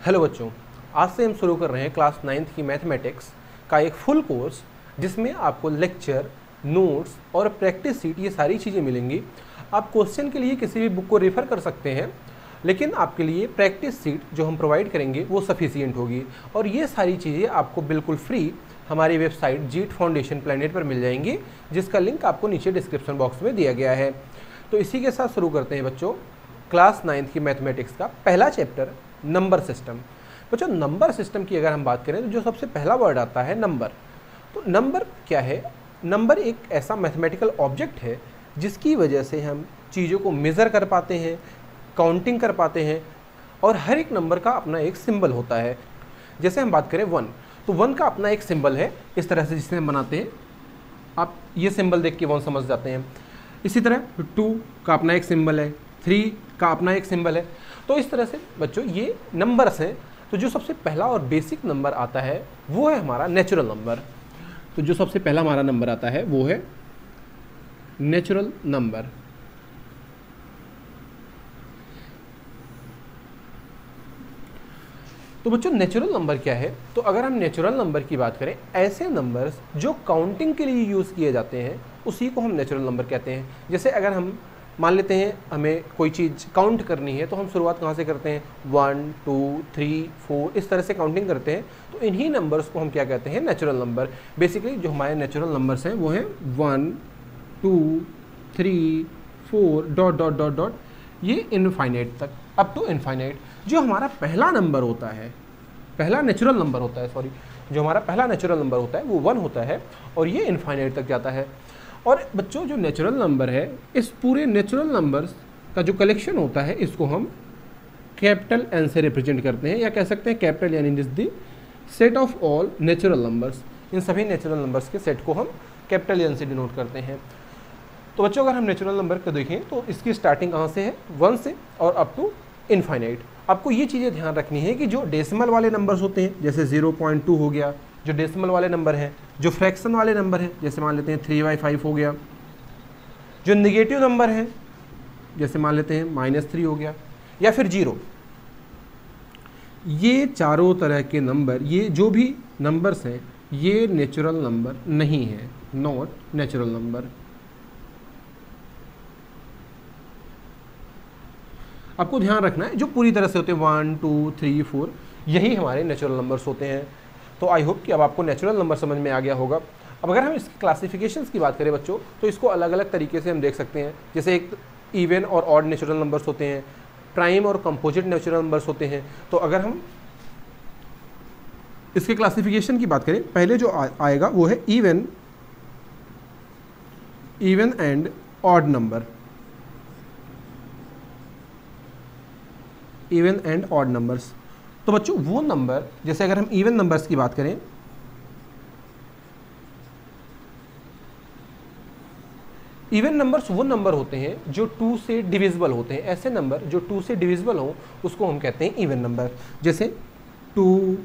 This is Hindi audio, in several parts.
हेलो बच्चों, आज से हम शुरू कर रहे हैं क्लास 9th की मैथमेटिक्स का एक फुल कोर्स जिसमें आपको लेक्चर, नोट्स और प्रैक्टिस सीट ये सारी चीज़ें मिलेंगी। आप क्वेश्चन के लिए किसी भी बुक को रेफ़र कर सकते हैं, लेकिन आपके लिए प्रैक्टिस सीट जो हम प्रोवाइड करेंगे वो सफिशिएंट होगी और ये सारी चीज़ें आपको बिल्कुल फ्री हमारी वेबसाइट जीट फाउंडेशन प्लेनेट पर मिल जाएंगी, जिसका लिंक आपको नीचे डिस्क्रिप्शन बॉक्स में दिया गया है। तो इसी के साथ शुरू करते हैं बच्चों क्लास 9th की मैथमेटिक्स का पहला चैप्टर, नंबर सिस्टम। बच्चों, नंबर सिस्टम की अगर हम बात करें तो जो सबसे पहला वर्ड आता है नंबर। तो नंबर क्या है? नंबर एक ऐसा मैथमेटिकल ऑब्जेक्ट है जिसकी वजह से हम चीज़ों को मेज़र कर पाते हैं, काउंटिंग कर पाते हैं और हर एक नंबर का अपना एक सिंबल होता है। जैसे हम बात करें 1, तो 1 का अपना एक सिंबल है, इस तरह से जिसे हम बनाते हैं, आप ये सिंबल देख के 1 समझ जाते हैं। इसी तरह 2 का अपना एक सिंबल है, 3 का अपना एक सिंबल है। तो इस तरह से बच्चों ये नंबर्स हैं। तो जो सबसे पहला और बेसिक नंबर आता है वो है हमारा नेचुरल नंबर। तो जो सबसे पहला हमारा नंबर आता है वो है नेचुरल नंबर। तो बच्चों नेचुरल नंबर क्या है? तो अगर हम नेचुरल नंबर की बात करें, ऐसे नंबर्स जो काउंटिंग के लिए यूज़ किए जाते हैं उसी को हम नेचुरल नंबर कहते हैं। जैसे अगर हम मान लेते हैं हमें कोई चीज़ काउंट करनी है, तो हम शुरुआत कहाँ से करते हैं? 1 2 3 4 इस तरह से काउंटिंग करते हैं। तो इन्हीं नंबर्स को हम क्या कहते हैं? Natural number. बेसिकली जो हमारे नेचुरल नंबर्स हैं वो हैं 1 2 3 4 डॉट डॉट डॉट डॉट, ये इनफाइनाइट तक, अप टू इनफाइनाइट। जो हमारा पहला नंबर होता है, पहला नेचुरल नंबर होता है, सॉरी, जो हमारा पहला नेचुरल नंबर होता है वो 1 होता है और ये इनफाइनाइट तक जाता है। और बच्चों जो नेचुरल नंबर है, इस पूरे नेचुरल नंबर्स का जो कलेक्शन होता है इसको हम कैपिटल एन से रिप्रेजेंट करते हैं, या कह सकते हैं कैपिटल यानी this the set of all natural numbers. इन सभी नेचुरल नंबर्स के सेट को हम कैपिटल एन से डिनोट करते हैं। तो बच्चों अगर हम नेचुरल नंबर को देखें तो इसकी स्टार्टिंग कहाँ से है? 1 से और अप टू इनफाइनाइट। आपको ये चीज़ें ध्यान रखनी है कि जो डेसिमल वाले नंबर्स होते हैं, जैसे 0.2 हो गया, जो डेसिमल वाले नंबर हैं, जो फ्रैक्शन वाले नंबर हैं, जैसे मान लेते हैं 3/5 हो गया, जो निगेटिव नंबर हैं, जैसे मान लेते हैं -3 हो गया, या फिर 0, ये चारों तरह के नंबर, ये जो भी नंबर्स हैं ये नेचुरल नंबर नहीं है, नॉट नेचुरल नंबर। आपको ध्यान रखना है जो पूरी तरह से होते हैं 1 2 3 4, यही हमारे नेचुरल नंबर्स होते हैं। तो आई होप कि अब आपको नेचुरल नंबर समझ में आ गया होगा। अब अगर हम इसकी क्लासिफिकेशंस की बात करें बच्चों, तो इसको अलग अलग तरीके से हम देख सकते हैं। जैसे एक इवन और ऑड नेचुरल नंबर्स होते हैं, प्राइम और कंपोजिट नेचुरल नंबर्स होते हैं। तो अगर हम इसके क्लासिफिकेशन की बात करें, पहले जो आएगा वो है even and odd number. Even and odd numbers, तो बच्चों वो नंबर, जैसे अगर हम इवन नंबर्स की बात करें, इवन नंबर्स वो नंबर होते हैं जो 2 से डिविजिबल होते हैं। ऐसे नंबर जो 2 से डिविजिबल हो उसको हम कहते हैं इवन नंबर। जैसे 2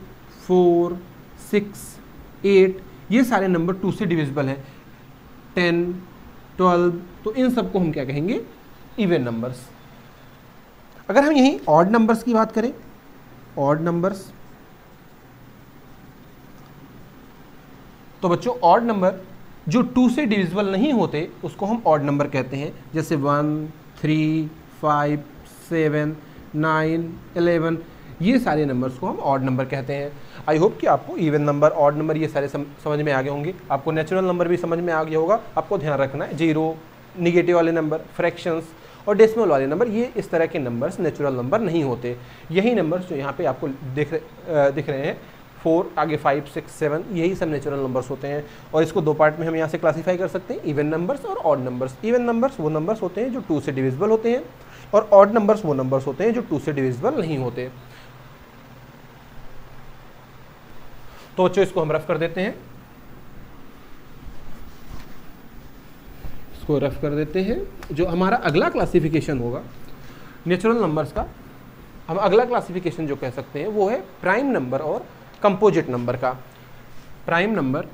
4 6 8, ये सारे नंबर 2 से डिविजिबल हैं। 10 12, तो इन सबको हम क्या कहेंगे? Even numbers. अगर हम यहीं ऑड नंबर्स की बात करें, ऑड नंबर्स, तो बच्चों ऑड नंबर जो 2 से डिविजिबल नहीं होते उसको हम ऑड नंबर कहते हैं। जैसे 1 3 5 7 9 11, ये सारे नंबर्स को हम ऑड नंबर कहते हैं। आई होप कि आपको इवन नंबर, ऑड नंबर ये सारे समझ में आ गए होंगे। आपको नेचुरल नंबर भी समझ में आ गया होगा। आपको ध्यान रखना है 0, निगेटिव वाले नंबर, फ्रैक्शंस और डेसिमल वाले नंबर, ये इस तरह के नंबर्स नेचुरल नंबर नहीं होते। यही नंबर्स जो यहाँ पे आपको दिख रहे हैं, 4 आगे 5 6 7, यही सब नेचुरल नंबर्स होते हैं। और इसको 2 पार्ट में हम यहाँ से क्लासीफाई कर सकते हैं, इवन नंबर्स और ऑड नंबर्स। इवन नंबर्स वो नंबर्स होते हैं जो 2 से डिविजिबल होते हैं, और ऑड नंबर्स वो नंबर्स होते हैं जो 2 से डिविजिबल नहीं होते। तो बच्चों इसको हम रफ कर देते हैं, इसको रफ कर देते हैं। जो हमारा अगला क्लासिफिकेशन होगा नेचुरल नंबर्स का, हम अगला क्लासिफिकेशन जो कह सकते हैं वो है प्राइम नंबर और कंपोजिट नंबर का। Prime number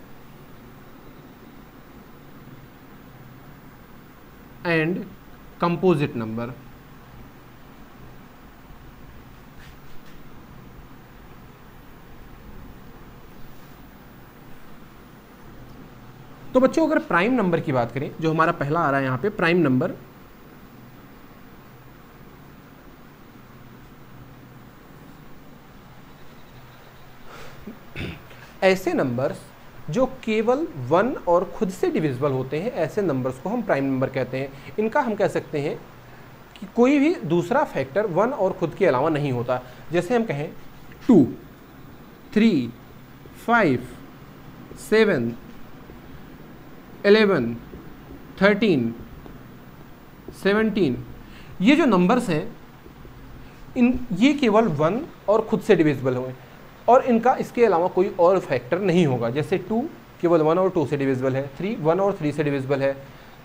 and composite number. तो बच्चों अगर प्राइम नंबर की बात करें, जो हमारा पहला आ रहा है यहाँ पे प्राइम नंबर, ऐसे नंबर्स जो केवल 1 और खुद से डिविजिबल होते हैं, ऐसे नंबर्स को हम प्राइम नंबर कहते हैं। इनका हम कह सकते हैं कि कोई भी दूसरा फैक्टर 1 और खुद के अलावा नहीं होता। जैसे हम कहें 2, 3, 5, 7, 11, 13, 17, ये जो नंबर्स हैं ये केवल 1 और खुद से डिविजिबल हुए और इनका इसके अलावा कोई और फैक्टर नहीं होगा। जैसे 2 केवल 1 और 2 से डिविजिबल है, 3 1 और 3 से डिविजिबल है,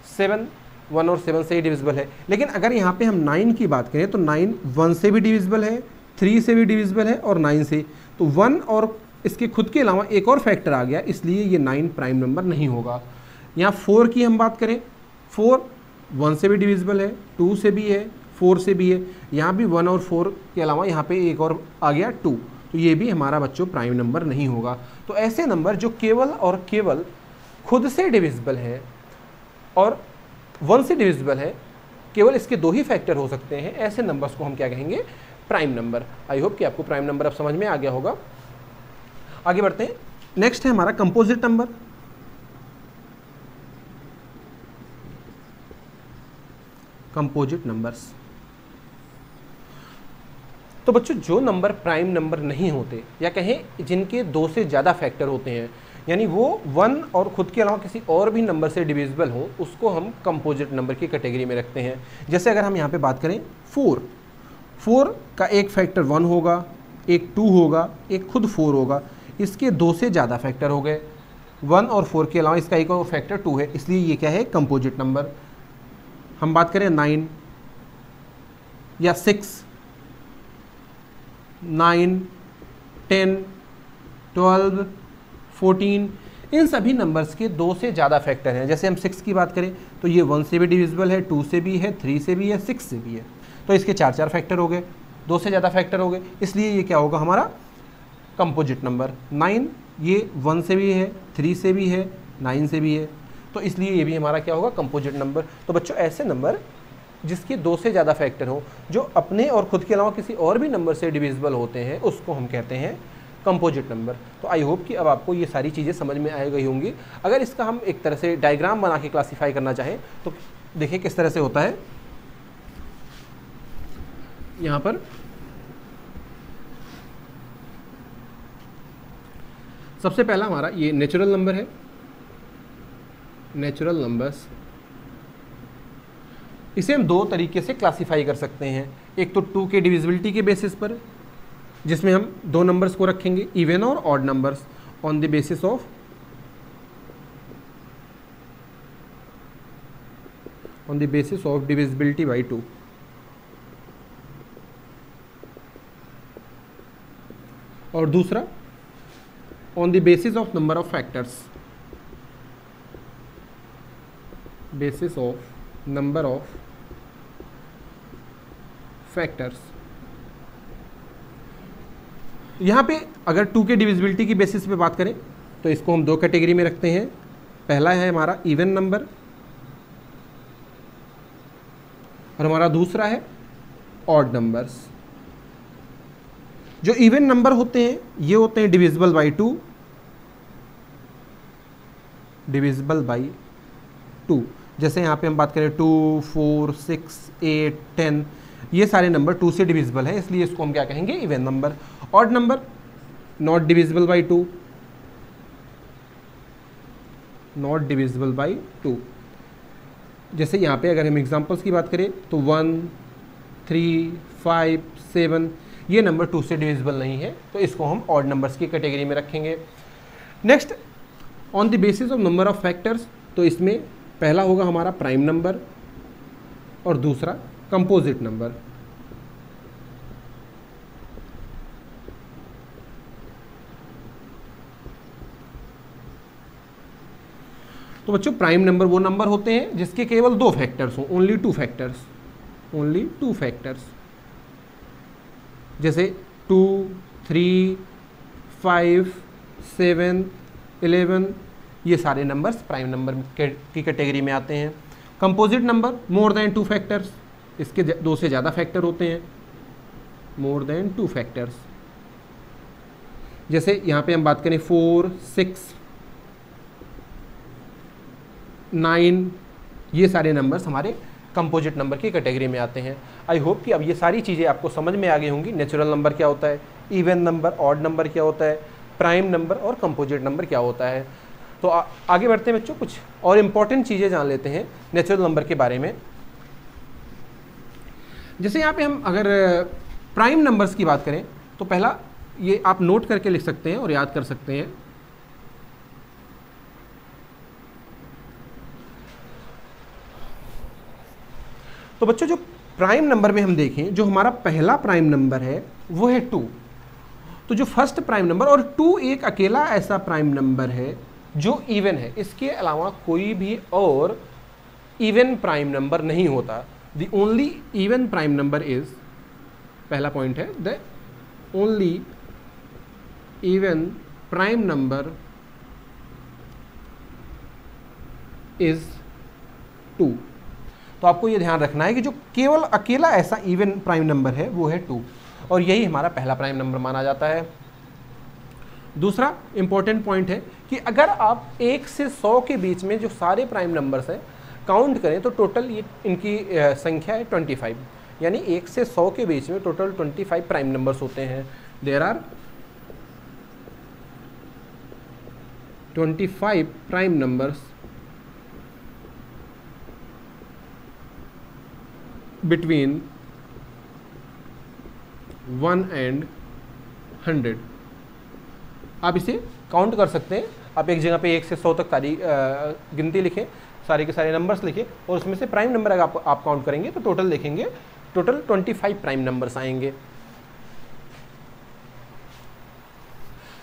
7 1 और 7 से ही डिविजिबल है। लेकिन अगर यहाँ पे हम 9 की बात करें तो 9 1 से भी डिविजिबल है, 3 से भी डिविजिबल है और 9 से। तो 1 और इसके खुद के अलावा एक और फैक्टर आ गया, इसलिए ये 9 प्राइम नंबर नहीं होगा। यहाँ 4 की हम बात करें, 4 1 से भी डिविजिबल है, 2 से भी है, 4 से भी है। यहाँ भी 1 और 4 के अलावा यहाँ पे एक और आ गया 2, तो ये भी हमारा बच्चों प्राइम नंबर नहीं होगा। तो ऐसे नंबर जो केवल और केवल खुद से डिविजिबल है और 1 से डिविजिबल है, केवल इसके 2 ही फैक्टर हो सकते हैं, ऐसे नंबर्स को हम क्या कहेंगे? Prime number. आई होप कि आपको प्राइम नंबर अब समझ में आ गया होगा। आगे बढ़ते हैं। नेक्स्ट है हमारा कंपोजिट नंबर। कंपोजिट नंबर्स, तो बच्चों जो नंबर प्राइम नंबर नहीं होते या कहें जिनके 2 से ज़्यादा फैक्टर होते हैं, यानी वो 1 और खुद के अलावा किसी और भी नंबर से डिविजिबल हो, उसको हम कंपोजिट नंबर की कैटेगरी में रखते हैं। जैसे अगर हम यहाँ पे बात करें 4 का एक फैक्टर 1 होगा, एक 2 होगा, एक खुद 4 होगा, इसके 2 से ज़्यादा फैक्टर हो गए, 1 और 4 के अलावा इसका एक और फैक्टर 2 है, इसलिए ये क्या है? Composite number. हम बात करें 9 या 6, 9, 10, 12, 14, इन सभी नंबर्स के 2 से ज़्यादा फैक्टर हैं। जैसे हम 6 की बात करें तो ये 1 से भी डिविजिबल है, 2 से भी है, 3 से भी है, 6 से भी है, तो इसके 4 फैक्टर हो गए, 2 से ज़्यादा फैक्टर हो गए, इसलिए ये क्या होगा? हमारा कंपोजिट नंबर। 9 ये 1 से भी है, 3 से भी है, 9 से भी है, तो इसलिए ये भी हमारा क्या होगा? Composite number. तो बच्चों ऐसे नंबर जिसके 2 से ज़्यादा फैक्टर हो, जो अपने और खुद के अलावा किसी और भी नंबर से डिविजिबल होते हैं, उसको हम कहते हैं कंपोजिट नंबर। तो आई होप कि अब आपको ये सारी चीज़ें समझ में आ गई होंगी। अगर इसका हम एक तरह से डायग्राम बना के क्लासीफाई करना चाहें तो देखिए किस तरह से होता है। यहाँ पर सबसे पहला हमारा ये नेचुरल नंबर है। नेचुरल नंबर्स, इसे हम 2 तरीके से क्लासीफाई कर सकते हैं। एक तो 2 के डिविजिबिलिटी के बेसिस पर, जिसमें हम 2 नंबर्स को रखेंगे, इवन और odd numbers, on the basis of divisibility by 2। और दूसरा on the basis of number of factors, basis of number of factors. यहाँ पे अगर 2 के डिविजिबिलिटी की बेसिस पे बात करें तो इसको हम 2 कैटेगरी में रखते हैं। पहला है हमारा इवन नंबर और हमारा दूसरा है ऑड नंबर्स। जो इवन नंबर होते हैं ये होते हैं डिविजिबल बाई 2, डिविजिबल बाई 2। जैसे यहाँ पे हम बात करें 2, 4, 6, 8, 10, ये सारे नंबर 2 से डिविजिबल है, इसलिए इसको हम क्या कहेंगे? Even number. Odd number not divisible by 2, not divisible by 2। जैसे यहाँ पे अगर हम एग्जांपल्स की बात करें तो 1, 3, 5, 7, ये नंबर 2 से डिविजिबल नहीं है, तो इसको हम ऑड नंबर्स की कैटेगरी में रखेंगे। Next on the basis of number of factors, तो इसमें पहला होगा हमारा प्राइम नंबर और दूसरा कंपोजिट नंबर। तो बच्चों प्राइम नंबर वो नंबर होते हैं जिसके केवल 2 फैक्टर्स हों, ओनली 2 फैक्टर्स, ओनली 2 फैक्टर्स। जैसे 2, 3, 5, 7, 11, ये सारे नंबर्स प्राइम नंबर की कैटेगरी में आते हैं। Composite number more than 2 factors, इसके 2 से ज़्यादा फैक्टर होते हैं, मोर देन 2 फैक्टर्स। जैसे यहाँ पे हम बात करें 4, 6, 9, ये सारे नंबर्स हमारे कंपोजिट नंबर की कैटेगरी में आते हैं। आई होप कि अब ये सारी चीज़ें आपको समझ में आ गई होंगी। नेचुरल नंबर क्या होता है, इवन नंबर, ऑड नंबर क्या होता है, प्राइम नंबर और कंपोजिट नंबर क्या होता है। तो आगे बढ़ते हैं बच्चों, कुछ और इम्पॉर्टेंट चीज़ें जान लेते हैं नेचुरल नंबर के बारे में। जैसे यहाँ पे हम अगर प्राइम नंबर्स की बात करें तो पहला ये आप नोट करके लिख सकते हैं और याद कर सकते हैं। तो बच्चों जो प्राइम नंबर में हम देखें, जो हमारा पहला प्राइम नंबर है वो है 2। तो जो फर्स्ट प्राइम नंबर, और 2 एक अकेला ऐसा प्राइम नंबर है जो इवन है, इसके अलावा कोई भी और इवन प्राइम नंबर नहीं होता। The only even prime number is, पहला पॉइंट है, the only even prime number is 2। तो आपको ये ध्यान रखना है कि जो केवल अकेला ऐसा इवन प्राइम नंबर है वो है 2, और यही हमारा पहला प्राइम नंबर माना जाता है। दूसरा इंपॉर्टेंट पॉइंट है कि अगर आप 1 से 100 के बीच में जो सारे प्राइम नंबर्स हैं काउंट करें तो टोटल ये इनकी संख्या है 25, यानी 1 से 100 के बीच में टोटल 25 प्राइम नंबर्स होते हैं। There are 25 prime numbers between 1 and 100। आप इसे काउंट कर सकते हैं। आप एक जगह पे 1 से 100 तक सारी गिनती लिखें, सारे के सारे नंबर्स लिखें, और उसमें से प्राइम नंबर अगर आप काउंट करेंगे तो टोटल देखेंगे, टोटल 25 प्राइम नंबर्स आएंगे।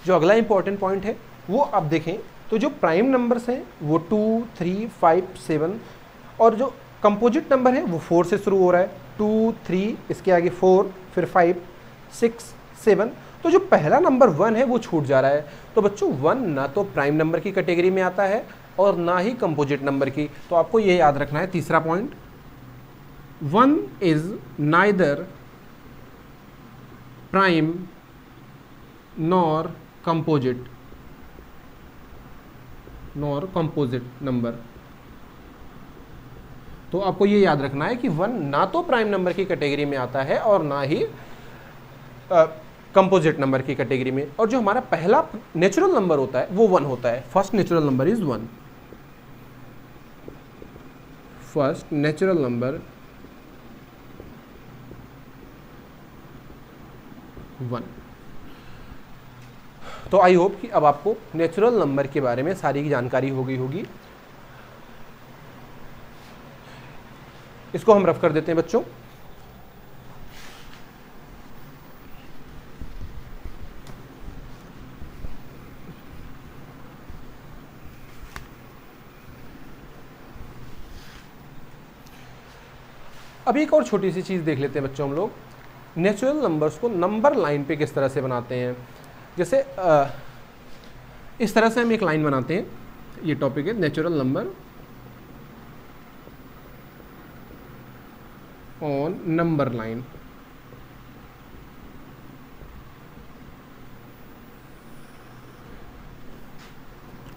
जो अगला इंपॉर्टेंट पॉइंट है वो आप देखें तो जो प्राइम नंबर्स हैं वो 2, 3, 5, 7, और जो कंपोजिट नंबर है वो 4 से शुरू हो रहा है, 2, 3, इसके आगे 4, फिर 5, 6, 7। तो जो पहला नंबर 1 है वो छूट जा रहा है। तो बच्चों 1 ना तो प्राइम नंबर की कैटेगरी में आता है और ना ही कंपोजिट नंबर की। तो आपको ये याद रखना है, तीसरा point, 1 is neither prime nor composite number. तो आपको ये याद रखना है कि 1 ना तो प्राइम नंबर की कैटेगरी में आता है और ना ही कंपोजिट नंबर की कैटेगरी में। और जो हमारा पहला नेचुरल नंबर होता है वो 1 होता है। First natural number is 1। First natural number 1। तो आई होप कि अब आपको नेचुरल नंबर के बारे में सारी जानकारी हो गई होगी। इसको हम रफ कर देते हैं बच्चों। अब एक और छोटी सी चीज़ देख लेते हैं बच्चों हम लोग, नेचुरल नंबर्स को नंबर लाइन पे किस तरह से बनाते हैं। जैसे इस तरह से हम एक लाइन बनाते हैं, ये टॉपिक है natural number on number line.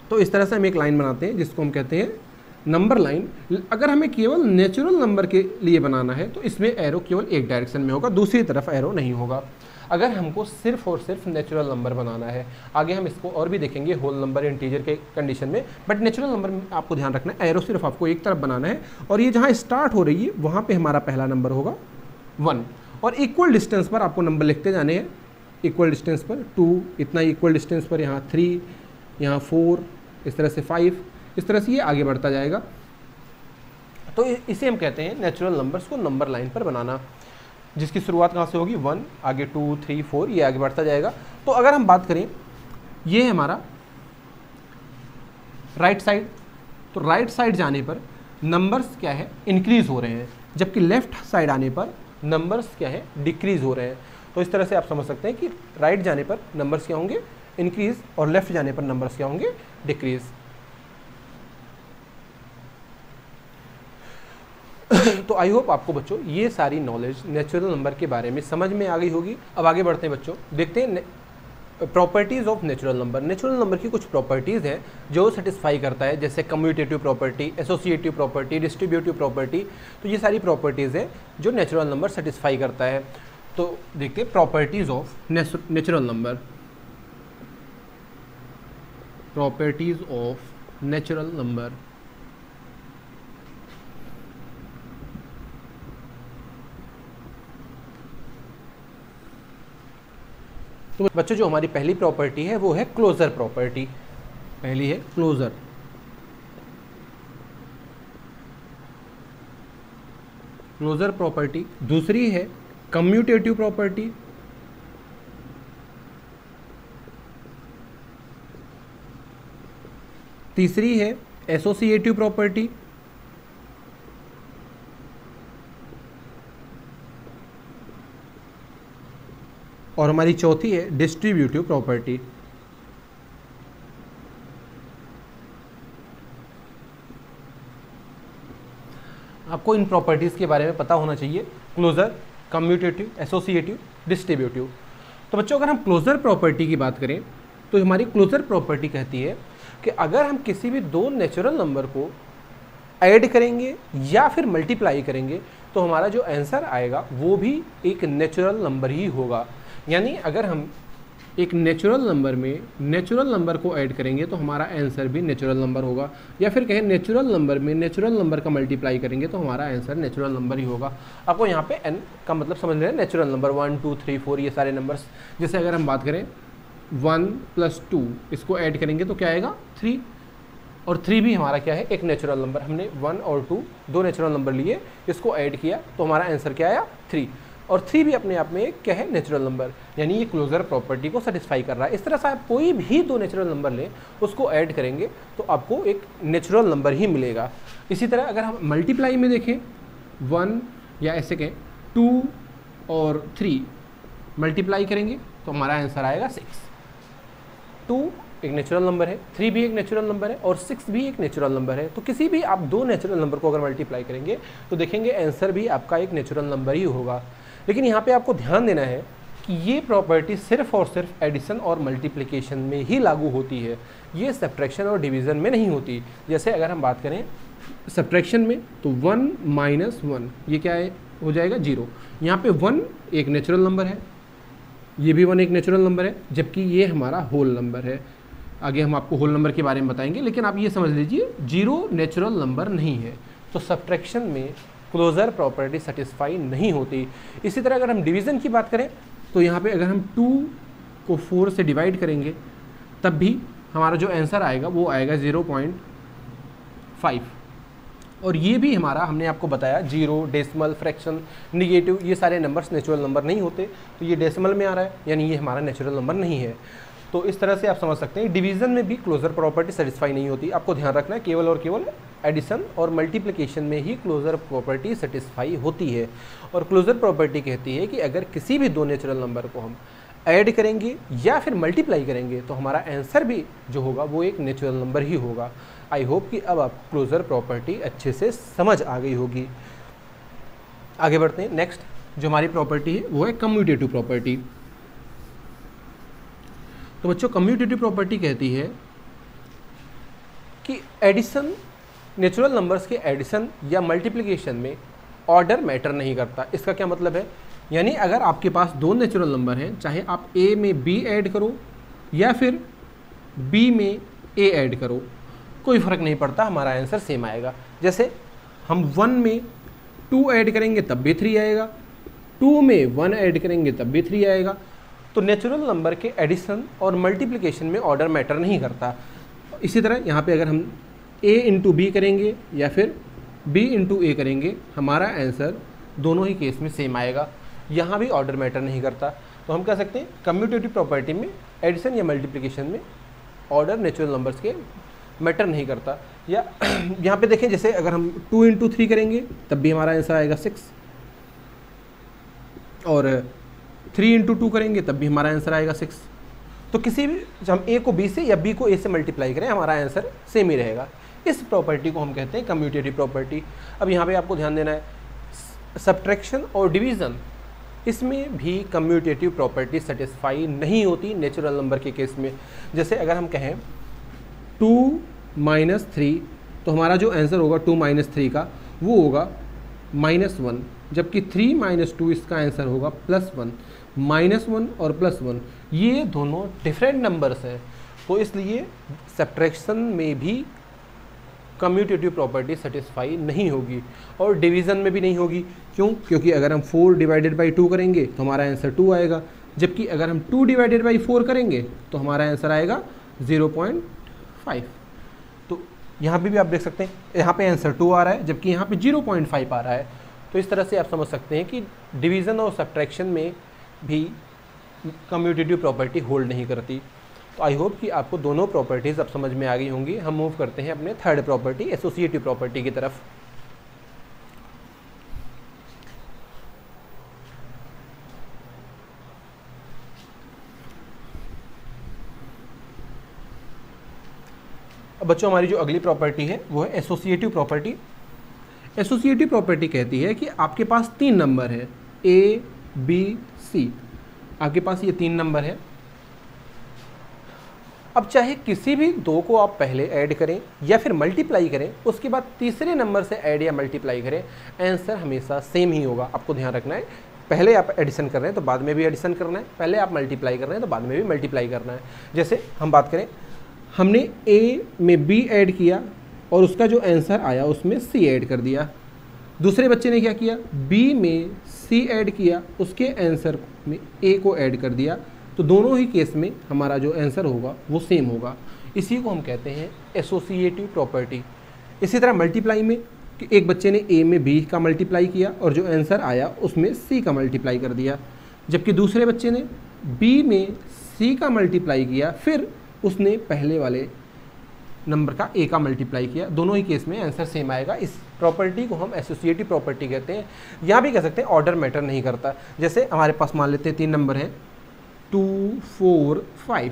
तो इस तरह से हम एक लाइन बनाते हैं जिसको हम कहते हैं नंबर लाइन। अगर हमें केवल नेचुरल नंबर के लिए बनाना है तो इसमें एरो केवल एक डायरेक्शन में होगा, दूसरी तरफ एरो नहीं होगा। अगर हमको सिर्फ और सिर्फ नेचुरल नंबर बनाना है, आगे हम इसको और भी देखेंगे होल नंबर, इंटीजर के कंडीशन में, बट नेचुरल नंबर में आपको ध्यान रखना है एरो सिर्फ आपको एक तरफ बनाना है, और ये जहाँ स्टार्ट हो रही है वहाँ पे हमारा पहला नंबर होगा 1, और इक्वल डिस्टेंस पर आपको नंबर लिखते जाने हैं। इक्वल डिस्टेंस पर 2, इतना इक्वल डिस्टेंस पर यहाँ 3, यहाँ 4, इस तरह से 5, इस तरह से ये आगे बढ़ता जाएगा। तो इसे हम कहते हैं नेचुरल नंबर्स को नंबर लाइन पर बनाना, जिसकी शुरुआत कहाँ से होगी 1, आगे 2, 3, 4, ये आगे बढ़ता जाएगा। तो अगर हम बात करें, ये है हमारा राइट साइड, तो राइट साइड जाने पर नंबर्स क्या है, इंक्रीज हो रहे हैं, जबकि लेफ्ट साइड आने पर नंबर्स क्या है, डिक्रीज हो रहे हैं। तो इस तरह से आप समझ सकते हैं कि राइट जाने पर नंबर्स क्या होंगे, इंक्रीज, और लेफ्ट जाने पर नंबर्स क्या होंगे, डिक्रीज। तो आई होप आपको बच्चों ये सारी नॉलेज नेचुरल नंबर के बारे में समझ में आ गई होगी। अब आगे बढ़ते हैं बच्चों, देखते हैं properties of natural number. Natural number की कुछ प्रॉपर्टीज़ हैं जो सेटिस्फाई करता है, जैसे commutative property, associative property, distributive property. तो ये सारी प्रॉपर्टीज़ हैं जो नेचुरल नंबर सेटिस्फाई करता है। तो देखते हैं properties of natural number. Properties of natural number. तो बच्चों जो हमारी पहली प्रॉपर्टी है वो है क्लोजर प्रॉपर्टी। पहली है क्लोजर। Closure property. दूसरी है कम्यूटेटिव प्रॉपर्टी। तीसरी है एसोसिएटिव प्रॉपर्टी। और हमारी चौथी है डिस्ट्रीब्यूटिव प्रॉपर्टी। आपको इन प्रॉपर्टीज़ के बारे में पता होना चाहिए, क्लोजर, कम्यूटेटिव, एसोसिएटिव, डिस्ट्रीब्यूटिव। तो बच्चों अगर हम क्लोजर प्रॉपर्टी की बात करें तो हमारी क्लोजर प्रॉपर्टी कहती है कि अगर हम किसी भी दो नेचुरल नंबर को ऐड करेंगे या फिर मल्टीप्लाई करेंगे तो हमारा जो आंसर आएगा वो भी एक नेचुरल नंबर ही होगा। यानी अगर हम एक नेचुरल नंबर में नेचुरल नंबर को ऐड करेंगे तो हमारा आंसर भी नेचुरल नंबर होगा, या फिर कहें नेचुरल नंबर में नेचुरल नंबर का मल्टीप्लाई करेंगे तो हमारा आंसर नेचुरल नंबर ही होगा। आपको यहाँ पे n का मतलब समझ रहे हैं, नेचुरल नंबर 1 2 3 4 ये सारे नंबर्स। जैसे अगर हम बात करें 1 + 2 इसको ऐड करेंगे तो क्या आएगा 3, और 3 भी हमारा क्या है एक नेचुरल नंबर। हमने 1 और 2 दो नेचुरल नंबर लिए, इसको ऐड किया तो हमारा आंसर क्या आया 3, और 3 भी अपने आप में एक क्या है नेचुरल नंबर। यानी ये क्लोजर प्रॉपर्टी को सेटिस्फाई कर रहा है। इस तरह से आप कोई भी दो नेचुरल नंबर लें उसको ऐड करेंगे तो आपको एक नेचुरल नंबर ही मिलेगा। इसी तरह अगर हम मल्टीप्लाई में देखें 1 या ऐसे कहें 2 और 3 मल्टीप्लाई करेंगे तो हमारा आंसर आएगा 6। 2 एक नेचुरल नंबर है, 3 भी एक नेचुरल नंबर है और 6 भी एक नेचुरल नंबर है। तो किसी भी आप दो नेचुरल नंबर को अगर मल्टीप्लाई करेंगे तो देखेंगे आंसर भी आपका एक नेचुरल नंबर ही होगा। लेकिन यहाँ पे आपको ध्यान देना है कि ये प्रॉपर्टी सिर्फ और सिर्फ एडिशन और मल्टीप्लिकेशन में ही लागू होती है, ये सब्ट्रैक्शन और डिवीज़न में नहीं होती। जैसे अगर हम बात करें सब्ट्रैक्शन में तो 1 - 1 ये क्या है हो जाएगा 0। यहाँ पे 1 एक नेचुरल नंबर है, ये भी 1 एक नेचुरल नंबर है, जबकि ये हमारा होल नंबर है। आगे हम आपको होल नंबर के बारे में बताएंगे, लेकिन आप ये समझ लीजिए 0 नेचुरल नंबर नहीं है। तो सब्ट्रैक्शन में क्लोजर प्रॉपर्टी सेटिस्फाई नहीं होती। इसी तरह अगर हम डिवीज़न की बात करें तो यहाँ पे अगर हम 2 को 4 से डिवाइड करेंगे तब भी हमारा जो आंसर आएगा वो आएगा 0.5। और ये भी हमारा हमने आपको बताया 0, डेसिमल, फ्रैक्शन, निगेटिव ये सारे नंबर्स नेचुरल नंबर नहीं होते। तो ये डेसिमल में आ रहा है यानी ये हमारा नेचुरल नंबर नहीं है। तो इस तरह से आप समझ सकते हैं डिवीज़न में भी क्लोजर प्रॉपर्टी सेटिस्फाई नहीं होती। आपको ध्यान रखना है केवल और केवल एडिशन और मल्टीप्लिकेशन में ही क्लोजर प्रॉपर्टी सेटिस्फाई होती है। और क्लोजर प्रॉपर्टी कहती है कि अगर किसी भी दो नेचुरल नंबर को हम ऐड करेंगे या फिर मल्टीप्लाई करेंगे तो हमारा आंसर भी जो होगा वो एक नेचुरल नंबर ही होगा। आई होप कि अब आप क्लोजर प्रॉपर्टी अच्छे से समझ आ गई होगी। आगे बढ़ते हैं। नेक्स्ट जो हमारी प्रॉपर्टी है वो है कम्यूटेटिव प्रॉपर्टी। तो बच्चों कम्यूटेटिव प्रॉपर्टी कहती है कि एडिशन नेचुरल नंबर्स के एडिशन या मल्टीप्लिकेशन में ऑर्डर मैटर नहीं करता। इसका क्या मतलब है, यानी अगर आपके पास दो नेचुरल नंबर हैं, चाहे आप a में b ऐड करो या फिर b में a ऐड करो, कोई फ़र्क नहीं पड़ता, हमारा आंसर सेम आएगा। जैसे हम 1 में 2 ऐड करेंगे तब भी 3 आएगा, 2 में 1 ऐड करेंगे तब भी 3 आएगा। तो नेचुरल नंबर के एडिशन और मल्टीप्लिकेशन में ऑर्डर मैटर नहीं करता। इसी तरह यहाँ पे अगर हम a इंटू बी करेंगे या फिर b इंटू ए करेंगे, हमारा आंसर दोनों ही केस में सेम आएगा, यहाँ भी ऑर्डर मैटर नहीं करता। तो हम कह सकते हैं कम्यूटेटिव प्रॉपर्टी में एडिशन या मल्टीप्लिकेशन में ऑर्डर नेचुरल नंबर्स के मैटर नहीं करता। या यहाँ पे देखें, जैसे अगर हम 2 इंटू 3 करेंगे तब भी हमारा आंसर आएगा 6, और 3 इंटू 2 करेंगे तब भी हमारा आंसर आएगा 6। तो किसी भी हम a को b से या b को a से मल्टीप्लाई करें, हमारा आंसर सेम ही रहेगा। इस प्रॉपर्टी को हम कहते हैं कम्यूटेटिव प्रॉपर्टी। अब यहाँ पे आपको ध्यान देना है सब्ट्रैक्शन और डिवीज़न, इसमें भी कम्यूटेटिव प्रॉपर्टी सेटिस्फाई नहीं होती नेचुरल नंबर के केस में। जैसे अगर हम कहें 2 - 3, तो हमारा जो आंसर होगा 2 - 3 का वो होगा -1, जबकि 3 - 2 इसका आंसर होगा +1। -1 और +1 ये दोनों डिफरेंट नंबर्स हैं, तो इसलिए सब्ट्रैक्शन में भी कम्यूटेटिव प्रॉपर्टी सेटिस्फाई नहीं होगी और डिवीज़न में भी नहीं होगी। क्यों? क्योंकि अगर हम 4/2 करेंगे तो हमारा आंसर 2 आएगा, जबकि अगर हम 2/4 करेंगे तो हमारा आंसर आएगा 0.5। तो यहाँ पे भी आप देख सकते हैं, यहाँ पे आंसर 2 आ रहा है जबकि यहाँ पे 0.5 आ रहा है। तो इस तरह से आप समझ सकते हैं कि डिवीज़न और सब्ट्रैक्शन में भी कम्यूटेटिव प्रॉपर्टी होल्ड नहीं करती। तो आई होप कि आपको दोनों प्रॉपर्टीज़ अब समझ में आ गई होंगी। हम मूव करते हैं अपने थर्ड प्रॉपर्टी, एसोसिएटिव प्रॉपर्टी की तरफ। अब बच्चों हमारी जो अगली प्रॉपर्टी है वो है एसोसिएटिव प्रॉपर्टी। एसोसिएटिव प्रॉपर्टी कहती है कि आपके पास 3 नंबर है A, B, C। आपके पास ये 3 नंबर है। अब चाहे किसी भी दो को आप पहले ऐड करें या फिर मल्टीप्लाई करें, उसके बाद तीसरे नंबर से ऐड या मल्टीप्लाई करें, आंसर हमेशा सेम ही होगा। आपको ध्यान रखना है, पहले आप एडिशन कर रहे हैं तो बाद में भी एडिशन करना है, पहले आप मल्टीप्लाई कर रहे हैं तो बाद में भी मल्टीप्लाई करना है। जैसे हम बात करें, हमने A में B ऐड किया और उसका जो आंसर आया उसमें C ऐड कर दिया। दूसरे बच्चे ने क्या किया, B में C ऐड किया, उसके आंसर में A को ऐड कर दिया। तो दोनों ही केस में हमारा जो आंसर होगा वो सेम होगा। इसी को हम कहते हैं एसोसिएटिव प्रॉपर्टी। इसी तरह मल्टीप्लाई में कि एक बच्चे ने A में B का मल्टीप्लाई किया और जो आंसर आया उसमें C का मल्टीप्लाई कर दिया, जबकि दूसरे बच्चे ने B में C का मल्टीप्लाई किया, फिर उसने पहले वाले नंबर का A का मल्टीप्लाई किया। दोनों ही केस में आंसर सेम आएगा। इस प्रॉपर्टी को हम एसोसिएटिव प्रॉपर्टी कहते हैं। यहाँ भी कह सकते हैं ऑर्डर मैटर नहीं करता। जैसे हमारे पास मान लेते हैं 3 नंबर हैं 2, 4, 5।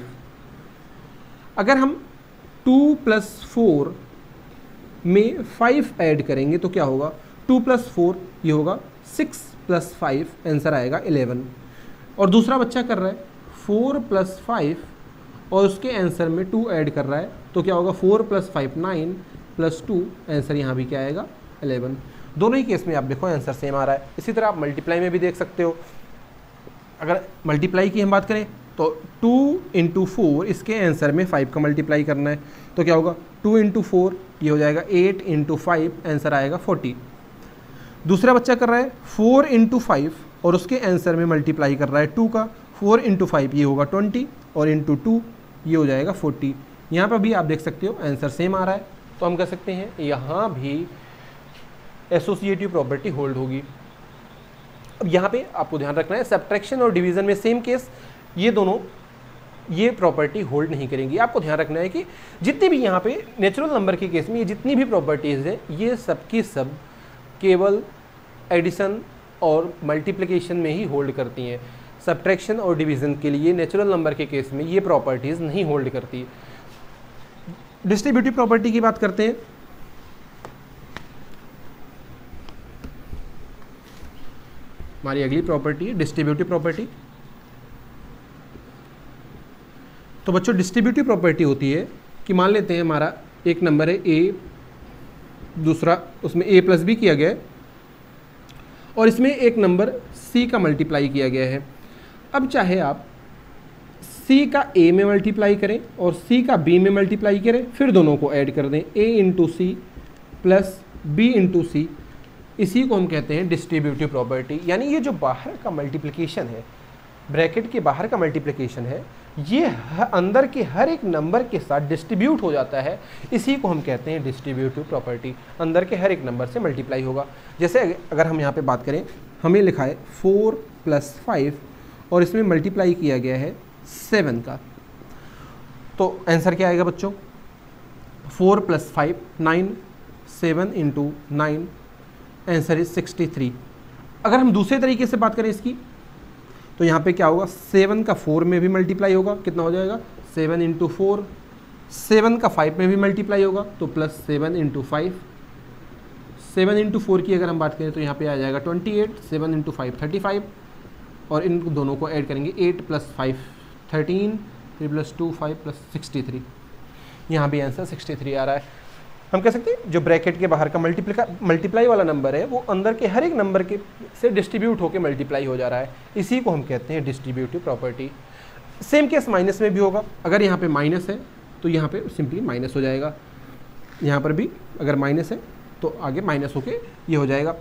अगर हम 2 + 4 में 5 ऐड करेंगे तो क्या होगा, 2 + 4 ये होगा 6 + 5, आंसर आएगा 11। और दूसरा बच्चा कर रहा है 4 + 5 और उसके आंसर में 2 ऐड कर रहा है, तो क्या होगा 4 + 5 9 + 2, आंसर यहाँ भी क्या आएगा 11। दोनों ही केस में आप देखो आंसर सेम आ रहा है। इसी तरह आप मल्टीप्लाई में भी देख सकते हो। अगर मल्टीप्लाई की हम बात करें तो 2 × 4, इसके आंसर में 5 का मल्टीप्लाई करना है, तो क्या होगा 2 × 4 ये हो जाएगा 8 × 5, आंसर आएगा 40। दूसरा बच्चा कर रहा है 4 × 5 और उसके आंसर में मल्टीप्लाई कर रहा है 2 का, 4 × 5 ये होगा 20 और × 2 ये हो जाएगा 40। यहाँ पर भी आप देख सकते हो आंसर सेम आ रहा है। तो हम कह सकते हैं यहाँ भी एसोसिएटिव प्रॉपर्टी होल्ड होगी। अब यहाँ पे आपको ध्यान रखना है, सब्ट्रैक्शन और डिवीज़न में सेम केस, ये दोनों ये प्रॉपर्टी होल्ड नहीं करेंगी। आपको ध्यान रखना है कि जितनी भी यहाँ पे नेचुरल नंबर के केस में ये जितनी भी प्रॉपर्टीज़ हैं, ये सब की सब केवल एडिशन और मल्टीप्लिकेशन में ही होल्ड करती हैं। सब्ट्रैक्शन और डिवीज़न के लिए नेचुरल नंबर के केस में ये प्रॉपर्टीज़ नहीं होल्ड करती। डिस्ट्रीब्यूटिव प्रॉपर्टी की बात करते हैं। हमारी अगली प्रॉपर्टी है डिस्ट्रीब्यूटिव प्रॉपर्टी। तो बच्चों डिस्ट्रीब्यूटिव प्रॉपर्टी होती है कि मान लेते हैं हमारा एक नंबर है A, दूसरा उसमें A + B किया गया है और इसमें एक नंबर C का मल्टीप्लाई किया गया है। अब चाहे आप C का A में मल्टीप्लाई करें और C का B में मल्टीप्लाई करें, फिर दोनों को ऐड कर दें, A × C + B × C, इसी को हम कहते हैं डिस्ट्रीब्यूटिव प्रॉपर्टी। यानी ये जो बाहर का मल्टीप्लिकेशन है, ब्रैकेट के बाहर का मल्टीप्लिकेशन है, ये अंदर के हर एक नंबर के साथ डिस्ट्रीब्यूट हो जाता है। इसी को हम कहते हैं डिस्ट्रीब्यूटिव प्रॉपर्टी। अंदर के हर एक नंबर से मल्टीप्लाई होगा। जैसे अगर हम यहाँ पे बात करें, हमें लिखा है 4 + 5 और इसमें मल्टीप्लाई किया गया है 7 का, तो आंसर क्या आएगा बच्चों, 4 + 5 9, 7 × 9, आंसर इज 63। अगर हम दूसरे तरीके से बात करें इसकी, तो यहाँ पे क्या होगा, 7 का 4 में भी मल्टीप्लाई होगा, कितना हो जाएगा 7 × 4, 7 का 5 में भी मल्टीप्लाई होगा तो +7 × 5, 7 इंटू 4 की अगर हम बात करें तो यहाँ पे आ जाएगा 28, 7 इंटू 5 35, और इन दोनों को ऐड करेंगे 8 + 5 13, 3 + 2 5 + 63। यहाँ भी आंसर 63 आ रहा है। हम कह सकते हैं जो ब्रैकेट के बाहर का मल्टीप्लाई वाला नंबर है वो अंदर के हर एक नंबर के से डिस्ट्रीब्यूट होकर मल्टीप्लाई हो जा रहा है, इसी को हम कहते हैं distributive property. Same case minus में भी होगा। अगर यहाँ पे माइनस है तो यहाँ पे सिंपली माइनस हो जाएगा, यहाँ पर भी अगर माइनस है तो आगे माइनस होके ये हो जाएगा।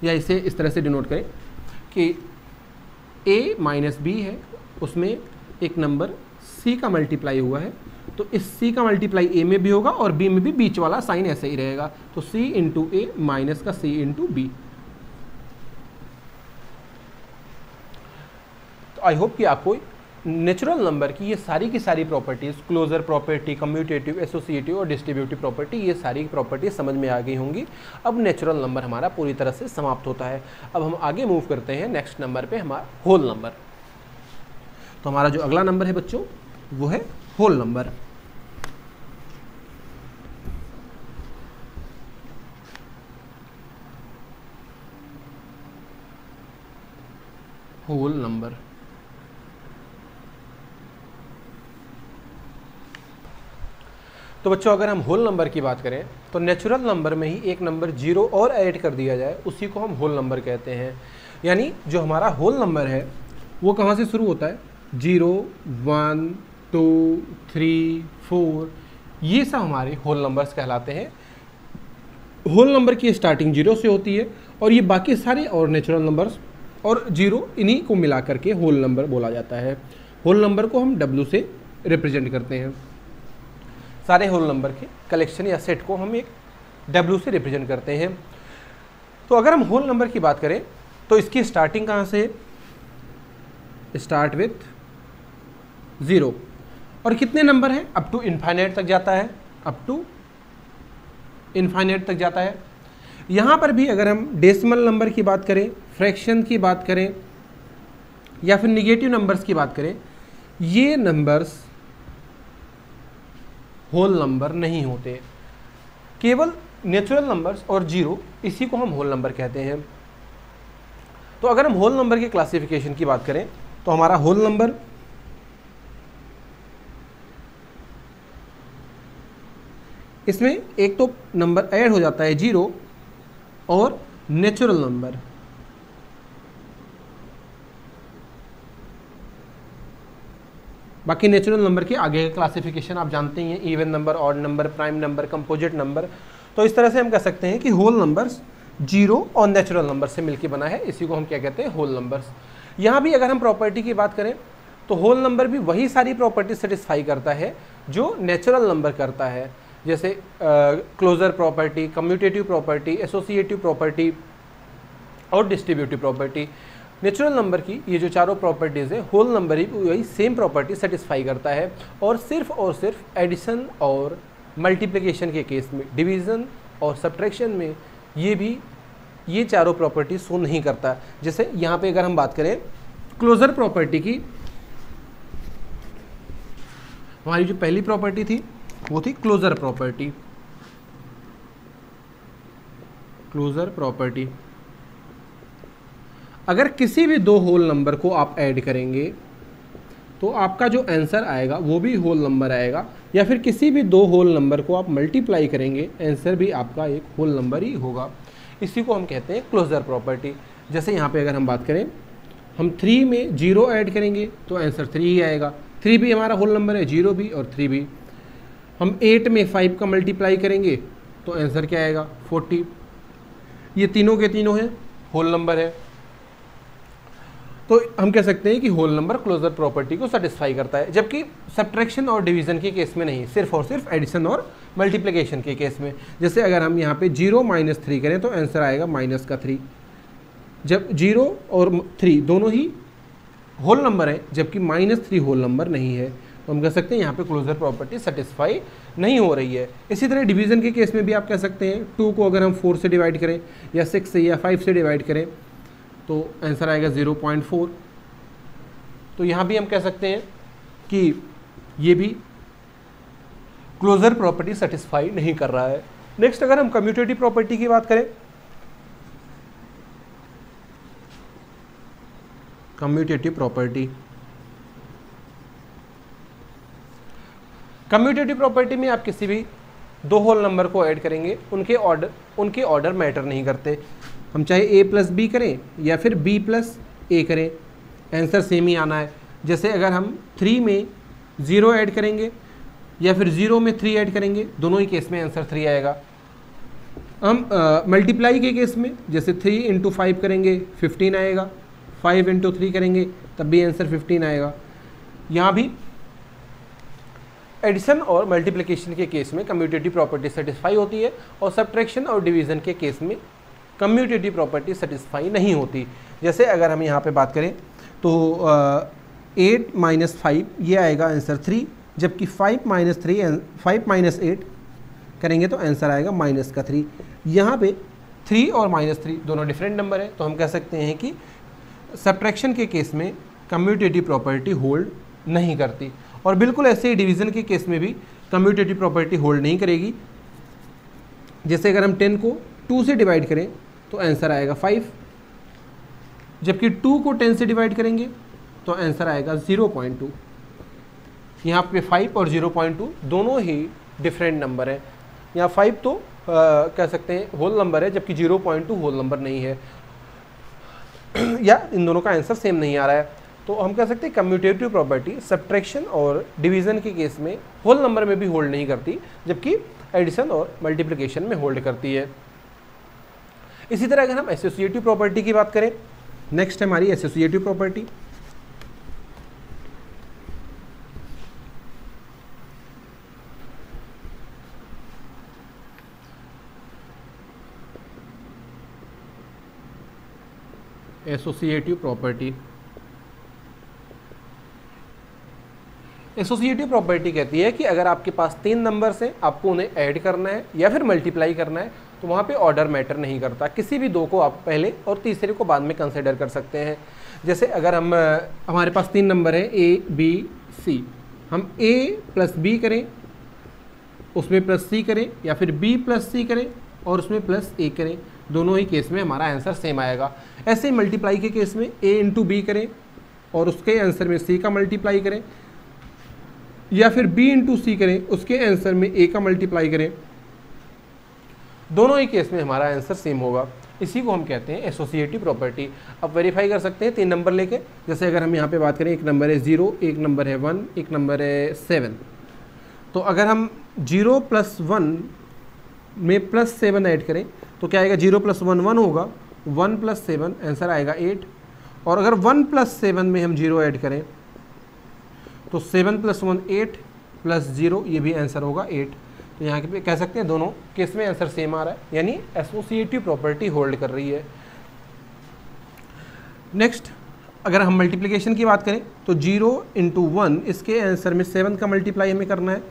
या इसे इस तरह से डिनोट करें कि a - b है, उसमें एक नंबर c का मल्टीप्लाई हुआ है, तो इस c का मल्टीप्लाई a में भी होगा और b में भी बीच वाला साइन ऐसे ही रहेगा, तो c इंटू a माइनस का c इंटू b। तो आई होप कि आपको नेचुरल नंबर की ये सारी की सारी properties, closure property, commutative, associative और डिस्ट्रीब्यूटिव प्रॉपर्टी, ये सारी प्रॉपर्टी समझ में आ गई होंगी। अब नेचुरल नंबर हमारा पूरी तरह से समाप्त होता है। अब हम आगे मूव करते हैं नेक्स्ट नंबर पे, हमारा होल नंबर। तो हमारा जो अगला नंबर है बच्चों वो है होल नंबर। होल नंबर तो बच्चों अगर हम होल नंबर की बात करें तो नेचुरल नंबर में ही एक नंबर 0 और ऐड कर दिया जाए, उसी को हम होल नंबर कहते हैं। यानी जो हमारा होल नंबर है वो कहाँ से शुरू होता है, 0 1 2 3 4, ये सब हमारे होल नंबर्स कहलाते हैं। होल नंबर की स्टार्टिंग 0 से होती है और ये बाकी सारे और नेचुरल नंबर्स और 0 इन्हीं को मिला करके होल नंबर बोला जाता है। होल नंबर को हम W से रिप्रेजेंट करते हैं। सारे होल नंबर के कलेक्शन या सेट को हम एक W से रिप्रेजेंट करते हैं। तो अगर हम होल नंबर की बात करें तो इसकी स्टार्टिंग कहाँ से, स्टार्ट विथ 0, और कितने नंबर हैं, अप टू इनफाइनाइट तक जाता है, अप टू इनफाइनाइट तक जाता है। यहाँ पर भी अगर हम डेसिमल नंबर की बात करें, फ्रैक्शन की बात करें या फिर निगेटिव नंबर्स की बात करें, ये नंबर्स होल नंबर नहीं होते। केवल नेचुरल नंबर्स और 0, इसी को हम होल नंबर कहते हैं। तो अगर हम होल नंबर की क्लासिफिकेशन की बात करें तो हमारा होल नंबर इसमें एक तो नंबर ऐड हो जाता है 0 और नेचुरल नंबर। बाकी नेचुरल नंबर के आगे का क्लासिफिकेशन आप जानते ही हैं, even number, odd number, prime number, composite number. तो इस तरह से हम कह सकते हैं कि होल नंबर्स 0 और नेचुरल नंबर से मिलकर बना है, इसी को हम क्या कहते हैं, होल नंबर्स। यहाँ भी अगर हम प्रॉपर्टी की बात करें तो होल नंबर भी वही सारी प्रॉपर्टी सेटिस्फाई करता है जो नेचुरल नंबर करता है, जैसे closure property, commutative property, associative property और डिस्ट्रीब्यूटिव प्रॉपर्टी। नेचुरल नंबर की ये जो चारों प्रॉपर्टीज़ है, होल नंबर ही वही सेम प्रॉपर्टी सेटिस्फाई करता है, और सिर्फ एडिशन और मल्टीप्लिकेशन के केस में, डिवीज़न और सब्ट्रैक्शन में ये चारों प्रॉपर्टी शो नहीं करता। जैसे यहाँ पे अगर हम बात करें क्लोजर प्रॉपर्टी की, हमारी जो पहली प्रॉपर्टी थी वो थी क्लोजर प्रॉपर्टी। क्लोजर प्रॉपर्टी, अगर किसी भी दो होल नंबर को आप ऐड करेंगे तो आपका जो आंसर आएगा वो भी होल नंबर आएगा, या फिर किसी भी दो होल नंबर को आप मल्टीप्लाई करेंगे, आंसर भी आपका एक होल नंबर ही होगा। इसी को हम कहते हैं क्लोजर प्रॉपर्टी। जैसे यहाँ पे अगर हम बात करें, हम 3 में 0 ऐड करेंगे तो आंसर 3 ही आएगा। 3 भी हमारा होल नंबर है, 0 भी और 3 भी। हम 8 में 5 का मल्टीप्लाई करेंगे तो आंसर क्या आएगा, 40। ये तीनों के तीनों हैं, होल नंबर है। तो हम कह सकते हैं कि होल नंबर क्लोजर प्रॉपर्टी को सेटिस्फाई करता है, जबकि सब्ट्रैक्शन और डिवीज़न के केस में नहीं, सिर्फ और सिर्फ एडिशन और मल्टीप्लिकेशन के केस में। जैसे अगर हम यहाँ पे 0 - 3 करें तो आंसर आएगा -3। जब 0 और 3 दोनों ही होल नंबर है, जबकि -3 होल नंबर नहीं है, तो हम कह सकते हैं यहाँ पे क्लोजर प्रॉपर्टी सेटिस्फाई नहीं हो रही है। इसी तरह डिवीज़न के केस में भी आप कह सकते हैं, 2 को अगर हम 4 से डिवाइड करें या 6 से या 5 से डिवाइड करें तो आंसर आएगा 0.4। तो यहाँ भी हम कह सकते हैं कि ये भी क्लोजर प्रॉपर्टी सेटिस्फाई नहीं कर रहा है। नेक्स्ट अगर हम कम्यूटेटिव प्रॉपर्टी की बात करें, कम्यूटेटिव प्रॉपर्टी में आप किसी भी दो होल नंबर को ऐड करेंगे, उनके ऑर्डर मैटर नहीं करते। हम चाहे a प्लस बी करें या फिर b प्लस ए करें, आंसर सेम ही आना है। जैसे अगर हम 3 में 0 ऐड करेंगे या फिर 0 में 3 ऐड करेंगे, दोनों ही केस में आंसर 3 आएगा। हम मल्टीप्लाई के केस में जैसे 3 इंटू 5 करेंगे 15 आएगा, 5 इंटू 3 करेंगे तब भी आंसर 15 आएगा। यहाँ भी एडिशन और मल्टीप्लिकेशन के केस में कम्यूटेटिव प्रॉपर्टी सेटिस्फाई होती है और सब्ट्रैक्शन और डिवीज़न के केस में कम्यूटेटिव प्रॉपर्टी सेटिस्फाई नहीं होती। जैसे अगर हम यहाँ पे बात करें तो 8 माइनस 5 ये आएगा आंसर 3, जबकि 5 माइनस 8 करेंगे तो आंसर आएगा माइनस का 3। यहाँ पे 3 और -3 दोनों डिफरेंट नंबर है, तो हम कह सकते हैं कि सब्ट्रैक्शन के केस में कम्यूटेटिव प्रॉपर्टी होल्ड नहीं करती। और बिल्कुल ऐसे ही डिवीज़न के केस में भी कम्यूटेटिव प्रॉपर्टी होल्ड नहीं करेगी। जैसे अगर हम 10 को 2 से डिवाइड करें तो आंसर आएगा 5, जबकि 2 को 10 से डिवाइड करेंगे तो आंसर आएगा 0.2। यहाँ पे 5 और 0.2 दोनों ही डिफरेंट नंबर हैं। यहाँ 5 तो कह सकते हैं होल नंबर है, जबकि 0.2 होल नंबर नहीं है, या इन दोनों का आंसर सेम नहीं आ रहा है। तो हम कह सकते हैं कम्यूटेटिव प्रॉपर्टी सब्ट्रैक्शन और डिवीज़न के केस में होल नंबर में भी होल्ड नहीं करती, जबकि एडिशन और मल्टीप्लिकेशन में होल्ड करती है। इसी तरह अगर हम एसोसिएटिव प्रॉपर्टी की बात करें, नेक्स्ट है हमारी एसोसिएटिव प्रॉपर्टी। एसोसिएटिव प्रॉपर्टी कहती है कि अगर आपके पास 3 नंबर्स हैं, आपको उन्हें ऐड करना है या फिर मल्टीप्लाई करना है, तो वहाँ पे ऑर्डर मैटर नहीं करता। किसी भी दो को आप पहले और तीसरे को बाद में कंसिडर कर सकते हैं। जैसे अगर हमारे पास 3 नंबर है A B C, हम A प्लस बी करें, उसमें प्लस C करें, या फिर B प्लस C करें और उसमें प्लस A करें, दोनों ही केस में हमारा आंसर सेम आएगा। ऐसे ही मल्टीप्लाई के केस में A इंटू बी करें और उसके आंसर में C का मल्टीप्लाई करें, या फिर B इंटू सी करें, उसके आंसर में A का मल्टीप्लाई करें, दोनों ही केस में हमारा आंसर सेम होगा। इसी को हम कहते हैं एसोसिएटिव प्रॉपर्टी। अब वेरीफाई कर सकते हैं 3 नंबर लेके। जैसे अगर हम यहाँ पे बात करें, एक नंबर है 0, एक नंबर है 1, एक नंबर है 7। तो अगर हम 0 प्लस 1 में प्लस 7 ऐड करें तो क्या आएगा, 0 प्लस 1 1 होगा, 1 प्लस 7 आंसर आएगा 8। और अगर 1 प्लस 7 में हम 0 ऐड करें तो 7 प्लस 1 8 प्लस 0, ये भी आंसर होगा 8। तो यहाँ पे कह सकते हैं दोनों केस में आंसर सेम आ रहा है, यानी एसोसिएटिव प्रॉपर्टी होल्ड कर रही है। नेक्स्ट अगर हम मल्टीप्लिकेशन की बात करें तो 0 इंटू 1, इसके आंसर में 7 का मल्टीप्लाई हमें करना है,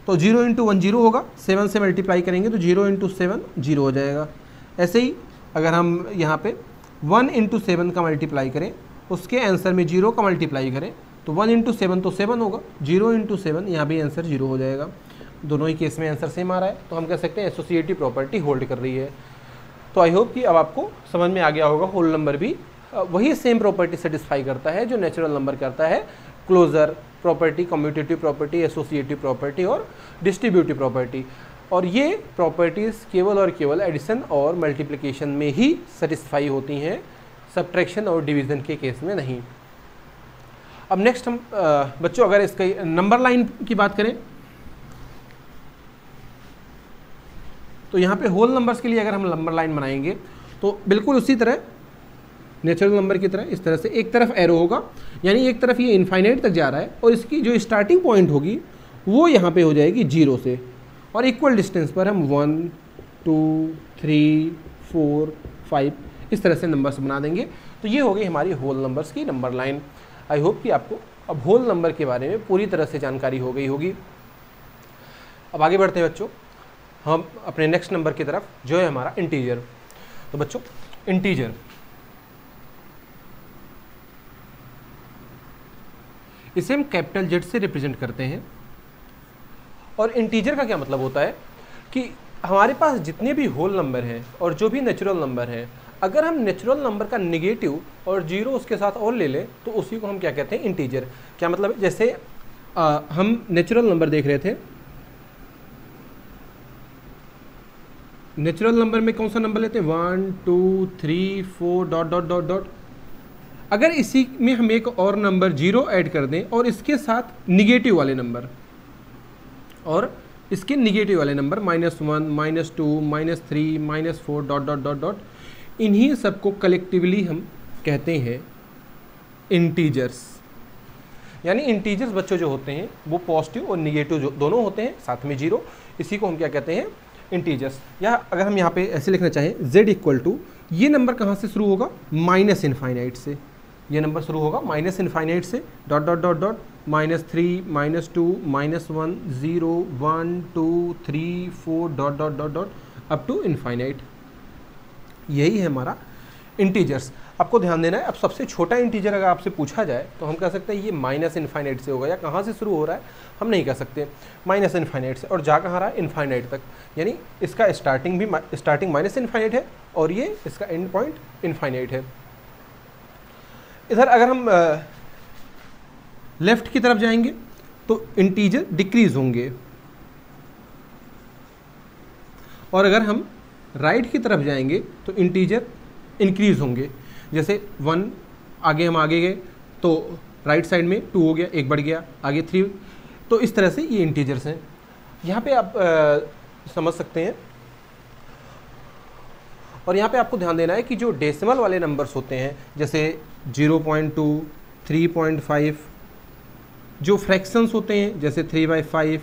तो 0 इंटू 1 0 होगा, 7 से मल्टीप्लाई करेंगे तो 0 इंटू 7 0 हो जाएगा। ऐसे ही अगर हम यहाँ पे 1 इंटू 7 का मल्टीप्लाई करें, उसके आंसर में 0 का मल्टीप्लाई करें तो 1 इंटू 7 तो 7 होगा, 0 इंटू 7 यहाँ भी आंसर 0 हो जाएगा। दोनों ही केस में आंसर सेम आ रहा है, तो हम कह सकते हैं एसोसिएटिव प्रॉपर्टी होल्ड कर रही है। तो आई होप कि अब आपको समझ में आ गया होगा, होल नंबर भी वही सेम प्रॉपर्टी सेटिस्फाई करता है जो नेचुरल नंबर करता है। Closure property, commutative property, associative property और डिस्ट्रीब्यूटिव प्रॉपर्टी। और ये प्रॉपर्टीज़ केवल और केवल एडिशन और मल्टीप्लिकेशन में ही सेटिस्फाई होती हैं, सब्ट्रैक्शन और डिवीज़न के केस में नहीं। अब नेक्स्ट हम बच्चों अगर इसका नंबर लाइन की बात करें तो यहाँ पे होल नंबर्स के लिए अगर हम नंबर लाइन बनाएंगे तो बिल्कुल उसी तरह नेचुरल नंबर की तरह इस तरह से एक तरफ एरो होगा, यानी एक तरफ ये इनफाइनाइट तक जा रहा है और इसकी जो स्टार्टिंग पॉइंट होगी वो यहाँ पे हो जाएगी 0 से, और इक्वल डिस्टेंस पर हम 1 2 3 4 5 इस तरह से नंबर्स बना देंगे। तो ये हो गई हमारी होल नंबर्स की नंबर लाइन। आई होप कि आपको अब होल नंबर के बारे में पूरी तरह से जानकारी हो गई होगी। अब आगे बढ़ते हैं बच्चों हम अपने नेक्स्ट नंबर की तरफ, जो है हमारा इंटीजर। तो बच्चों इंटीजर, इसे हम कैपिटल Z से रिप्रेजेंट करते हैं और इंटीजर का क्या मतलब होता है कि हमारे पास जितने भी होल नंबर हैं और जो भी नेचुरल नंबर हैं, अगर हम नेचुरल नंबर का नेगेटिव और जीरो उसके साथ और ले लें तो उसी को हम क्या कहते हैं, इंटीजर। क्या मतलब है, जैसे हम नेचुरल नंबर देख रहे थे, नेचुरल नंबर में कौन सा नंबर लेते हैं, 1 2 3 4 डॉट डॉट डॉट डॉट। अगर इसी में हम एक और नंबर जीरो ऐड कर दें और इसके साथ निगेटिव वाले नंबर और इसके निगेटिव वाले number -1 -2 -3 -4 dot dot dot dot, इन्हीं सबको कलेक्टिवली हम कहते हैं इंटीजर्स। यानी इंटीजर्स बच्चों जो होते हैं वो पॉजिटिव और निगेटिव जो दोनों होते हैं, साथ में जीरो, इसी को हम क्या कहते हैं, इंटीजर्स। या अगर हम यहाँ पे ऐसे लिखना चाहें, z इक्वल टू, ये नंबर कहाँ से शुरू होगा, माइनस इनफाइनाइट से, ये नंबर शुरू होगा माइनस इनफाइनाइट से, dot dot dot dot, -3 -2 -1 0 1 2 3 4 dot dot dot dot up to infinite. यही है हमारा इंटीजर्स। आपको ध्यान देना है, अब सबसे छोटा इंटीजर अगर आपसे पूछा जाए तो हम कह सकते हैं ये माइनस इनफाइनाइट से होगा, या कहाँ से शुरू हो रहा है हम नहीं कह सकते, माइनस इनफाइनाइट से, और जा कहाँ रहा है, इनफाइनाइट तक। यानी इसका स्टार्टिंग माइनस इनफाइनाइट है और ये इसका एंड पॉइंट इनफाइनाइट है। इधर अगर हम लेफ्ट की तरफ जाएंगे तो इंटीजर डिक्रीज होंगे, और अगर हम राइट की तरफ जाएंगे तो इंटीजर इंक्रीज होंगे। जैसे 1 आगे हम आगे गए तो राइट साइड में 2 हो गया, 1 बढ़ गया, आगे 3, तो इस तरह से ये इंटीजर्स हैं। यहाँ पे आप समझ सकते हैं। और यहाँ पे आपको ध्यान देना है कि जो डेसिमल वाले नंबर्स होते हैं, जैसे 0.2 3.5, जो फ्रैक्शंस होते हैं जैसे 3/5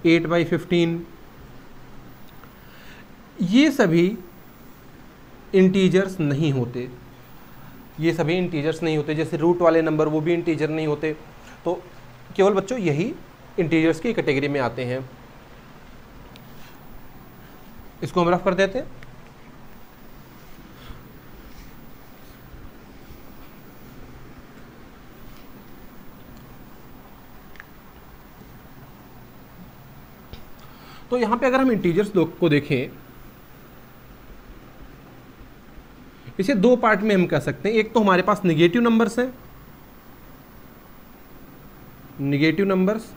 8/15, ये सभी इंटीजर्स नहीं होते, ये सभी इंटीजर्स नहीं होते। जैसे रूट वाले नंबर, वो भी इंटीजर नहीं होते। तो केवल बच्चों यही इंटीजर्स की कैटेगरी में आते हैं। इसको हम रफ कर देते हैं। तो यहां पे अगर हम इंटीजर्स को देखें, इसे 2 पार्ट में हम कह सकते हैं। एक तो हमारे पास निगेटिव नंबर्स हैं, निगेटिव नंबर्स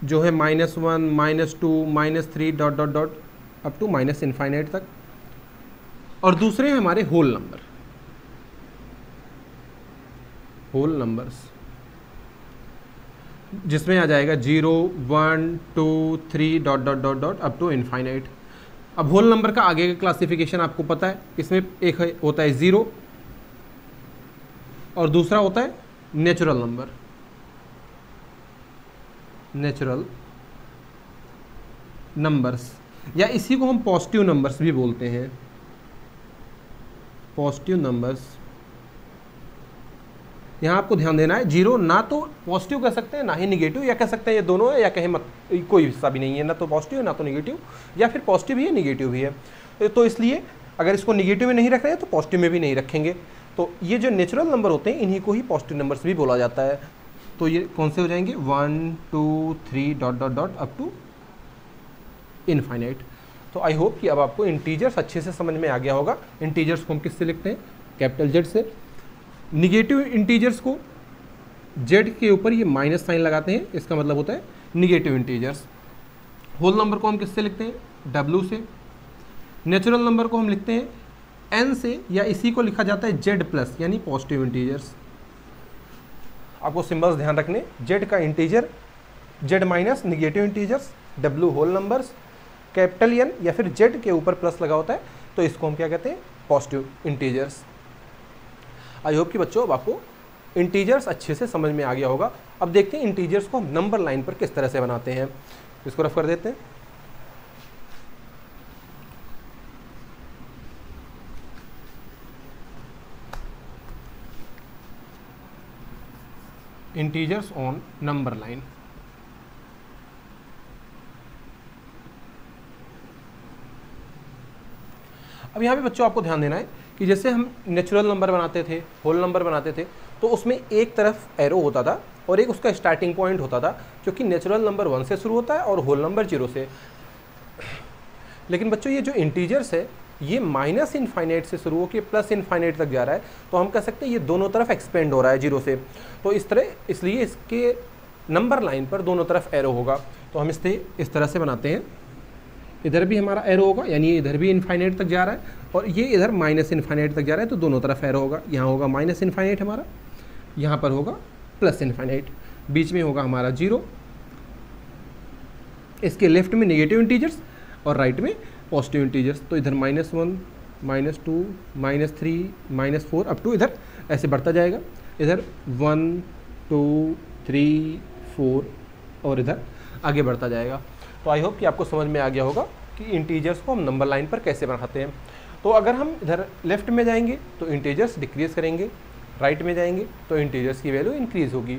जो है -1 -2 -3 dot dot dot up to minus infinite तक, और दूसरे हैं हमारे होल नंबर, होल नंबर्स जिसमें आ जाएगा 0 1 2 3 dot dot dot dot up to infinite. अब होल नंबर का आगे का क्लासिफिकेशन आपको पता है, इसमें एक होता है 0 और दूसरा होता है नेचुरल नंबर, नेचुरल नंबर्स, या इसी को हम पॉजिटिव नंबर्स भी बोलते हैं, पॉजिटिव नंबर्स। यहाँ आपको ध्यान देना है, 0 ना तो पॉजिटिव कह सकते हैं ना ही निगेटिव, या कह सकते हैं ये दोनों है, या कहें मत, कोई हिस्सा भी नहीं है, ना तो पॉजिटिव है ना तो निगेटिव, या फिर पॉजिटिव भी है निगेटिव भी है। तो इसलिए अगर इसको निगेटिव में नहीं रख रहे हैं तो पॉजिटिव में भी नहीं रखेंगे। तो ये जो नेचुरल नंबर होते हैं इन्हीं को ही पॉजिटिव नंबर्स भी बोला जाता है। तो ये कौन से हो जाएंगे, 1 2 3 dot dot dot up to infinite. तो आई होप कि अब आपको इंटीजर्स अच्छे से समझ में आ गया होगा। इंटीजर्स को हम किससे लिखते हैं, कैपिटल जेड से। निगेटिव इंटीजर्स को जेड के ऊपर ये माइनस साइन लगाते हैं, इसका मतलब होता है निगेटिव इंटीजर्स। होल नंबर को हम किससे लिखते हैं, डब्ल्यू से। नेचुरल नंबर को हम लिखते हैं एन से, या इसी को लिखा जाता है जेड प्लस, यानी पॉजिटिव इंटीजर्स। आपको सिंबल्स ध्यान रखने, जेड का integer Z minus negative integers, W whole numbers, capital N या फिर जेड के ऊपर प्लस लगा होता है, तो इसको हम क्या कहते हैं, पॉजिटिव इंटीजर्स। आई होप कि बच्चों अब आपको इंटीजर्स अच्छे से समझ में आ गया होगा। अब देखते हैं इंटीजर्स को हम नंबर लाइन पर किस तरह से बनाते हैं। इसको रफ कर देते हैं। Integers on number line. अब यहाँ पे बच्चों आपको ध्यान देना है कि जैसे हम नेचुरल नंबर बनाते थे, होल नंबर बनाते थे, तो उसमें एक तरफ एरो होता था और एक उसका स्टार्टिंग पॉइंट होता था, क्योंकि नेचुरल नंबर 1 से शुरू होता है और होल नंबर 0 से। लेकिन बच्चों ये जो इंटीजर्स है ये माइनस इनफाइनाइट से शुरू होकर प्लस इनफाइनाइट तक जा रहा है, तो हम कह सकते हैं ये दोनों तरफ एक्सपेंड हो रहा है 0 से। तो इसलिए इसके नंबर लाइन पर दोनों तरफ एरो होगा। तो हम इस तरह से बनाते हैं, इधर भी हमारा एरो होगा, यानी ये इधर भी इनफाइनाइट तक जा रहा है और ये इधर माइनस इनफाइनाइट तक जा रहा है, तो दोनों तरफ एरो होगा। यहाँ होगा माइनस इनफाइनाइट हमारा, यहाँ पर होगा प्लस इनफाइनाइट, बीच में होगा हमारा 0, इसके लेफ्ट में नेगेटिव इंटीजर्स और राइट में पॉजिटिव इंटीजर्स। तो इधर -1, -2, -3, -4 अप टू इधर ऐसे बढ़ता जाएगा, इधर 1, 2, 3, 4 और इधर आगे बढ़ता जाएगा। तो आई होप कि आपको समझ में आ गया होगा कि इंटीजर्स को हम नंबर लाइन पर कैसे बढ़ाते हैं। तो अगर हम इधर लेफ्ट में जाएंगे तो इंटीजर्स डिक्रीज करेंगे, राइट में जाएंगे तो इंटीजर्स की वैल्यू इंक्रीज होगी।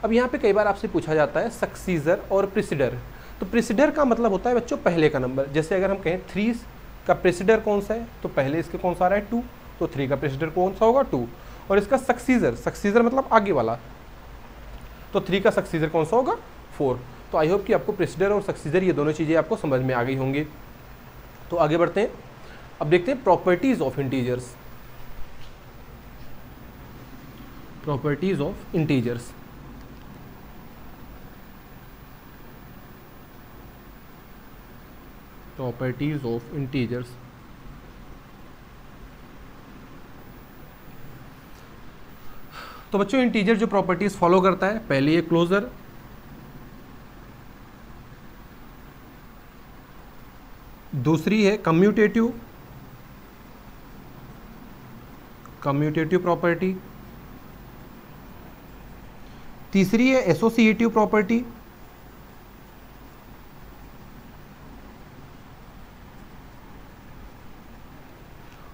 अब यहाँ पे कई बार आपसे पूछा जाता है सक्सीजर और प्रिसिडर। तो प्रिसिडर का मतलब होता है बच्चों पहले का नंबर। जैसे अगर हम कहें 3 का प्रिसिडर कौन सा है, तो पहले इसके कौन सा आ रहा है 2, तो 3 का प्रिसिडर कौन सा होगा 2। और इसका सक्सीजर मतलब आगे वाला, तो 3 का सक्सीजर कौन सा होगा 4। तो आई होप कि आपको प्रिसिडर और सक्सीजर ये दोनों चीज़ें आपको समझ में आ गई होंगी। तो आगे बढ़ते हैं, अब देखते हैं properties of integers. Properties of integers, properties of integers. तो बच्चों इंटीजर जो प्रॉपर्टीज फॉलो करता है, पहले ये क्लोजर, दूसरी है कम्यूटेटिव प्रॉपर्टी, तीसरी है एसोसिएटिव प्रॉपर्टी,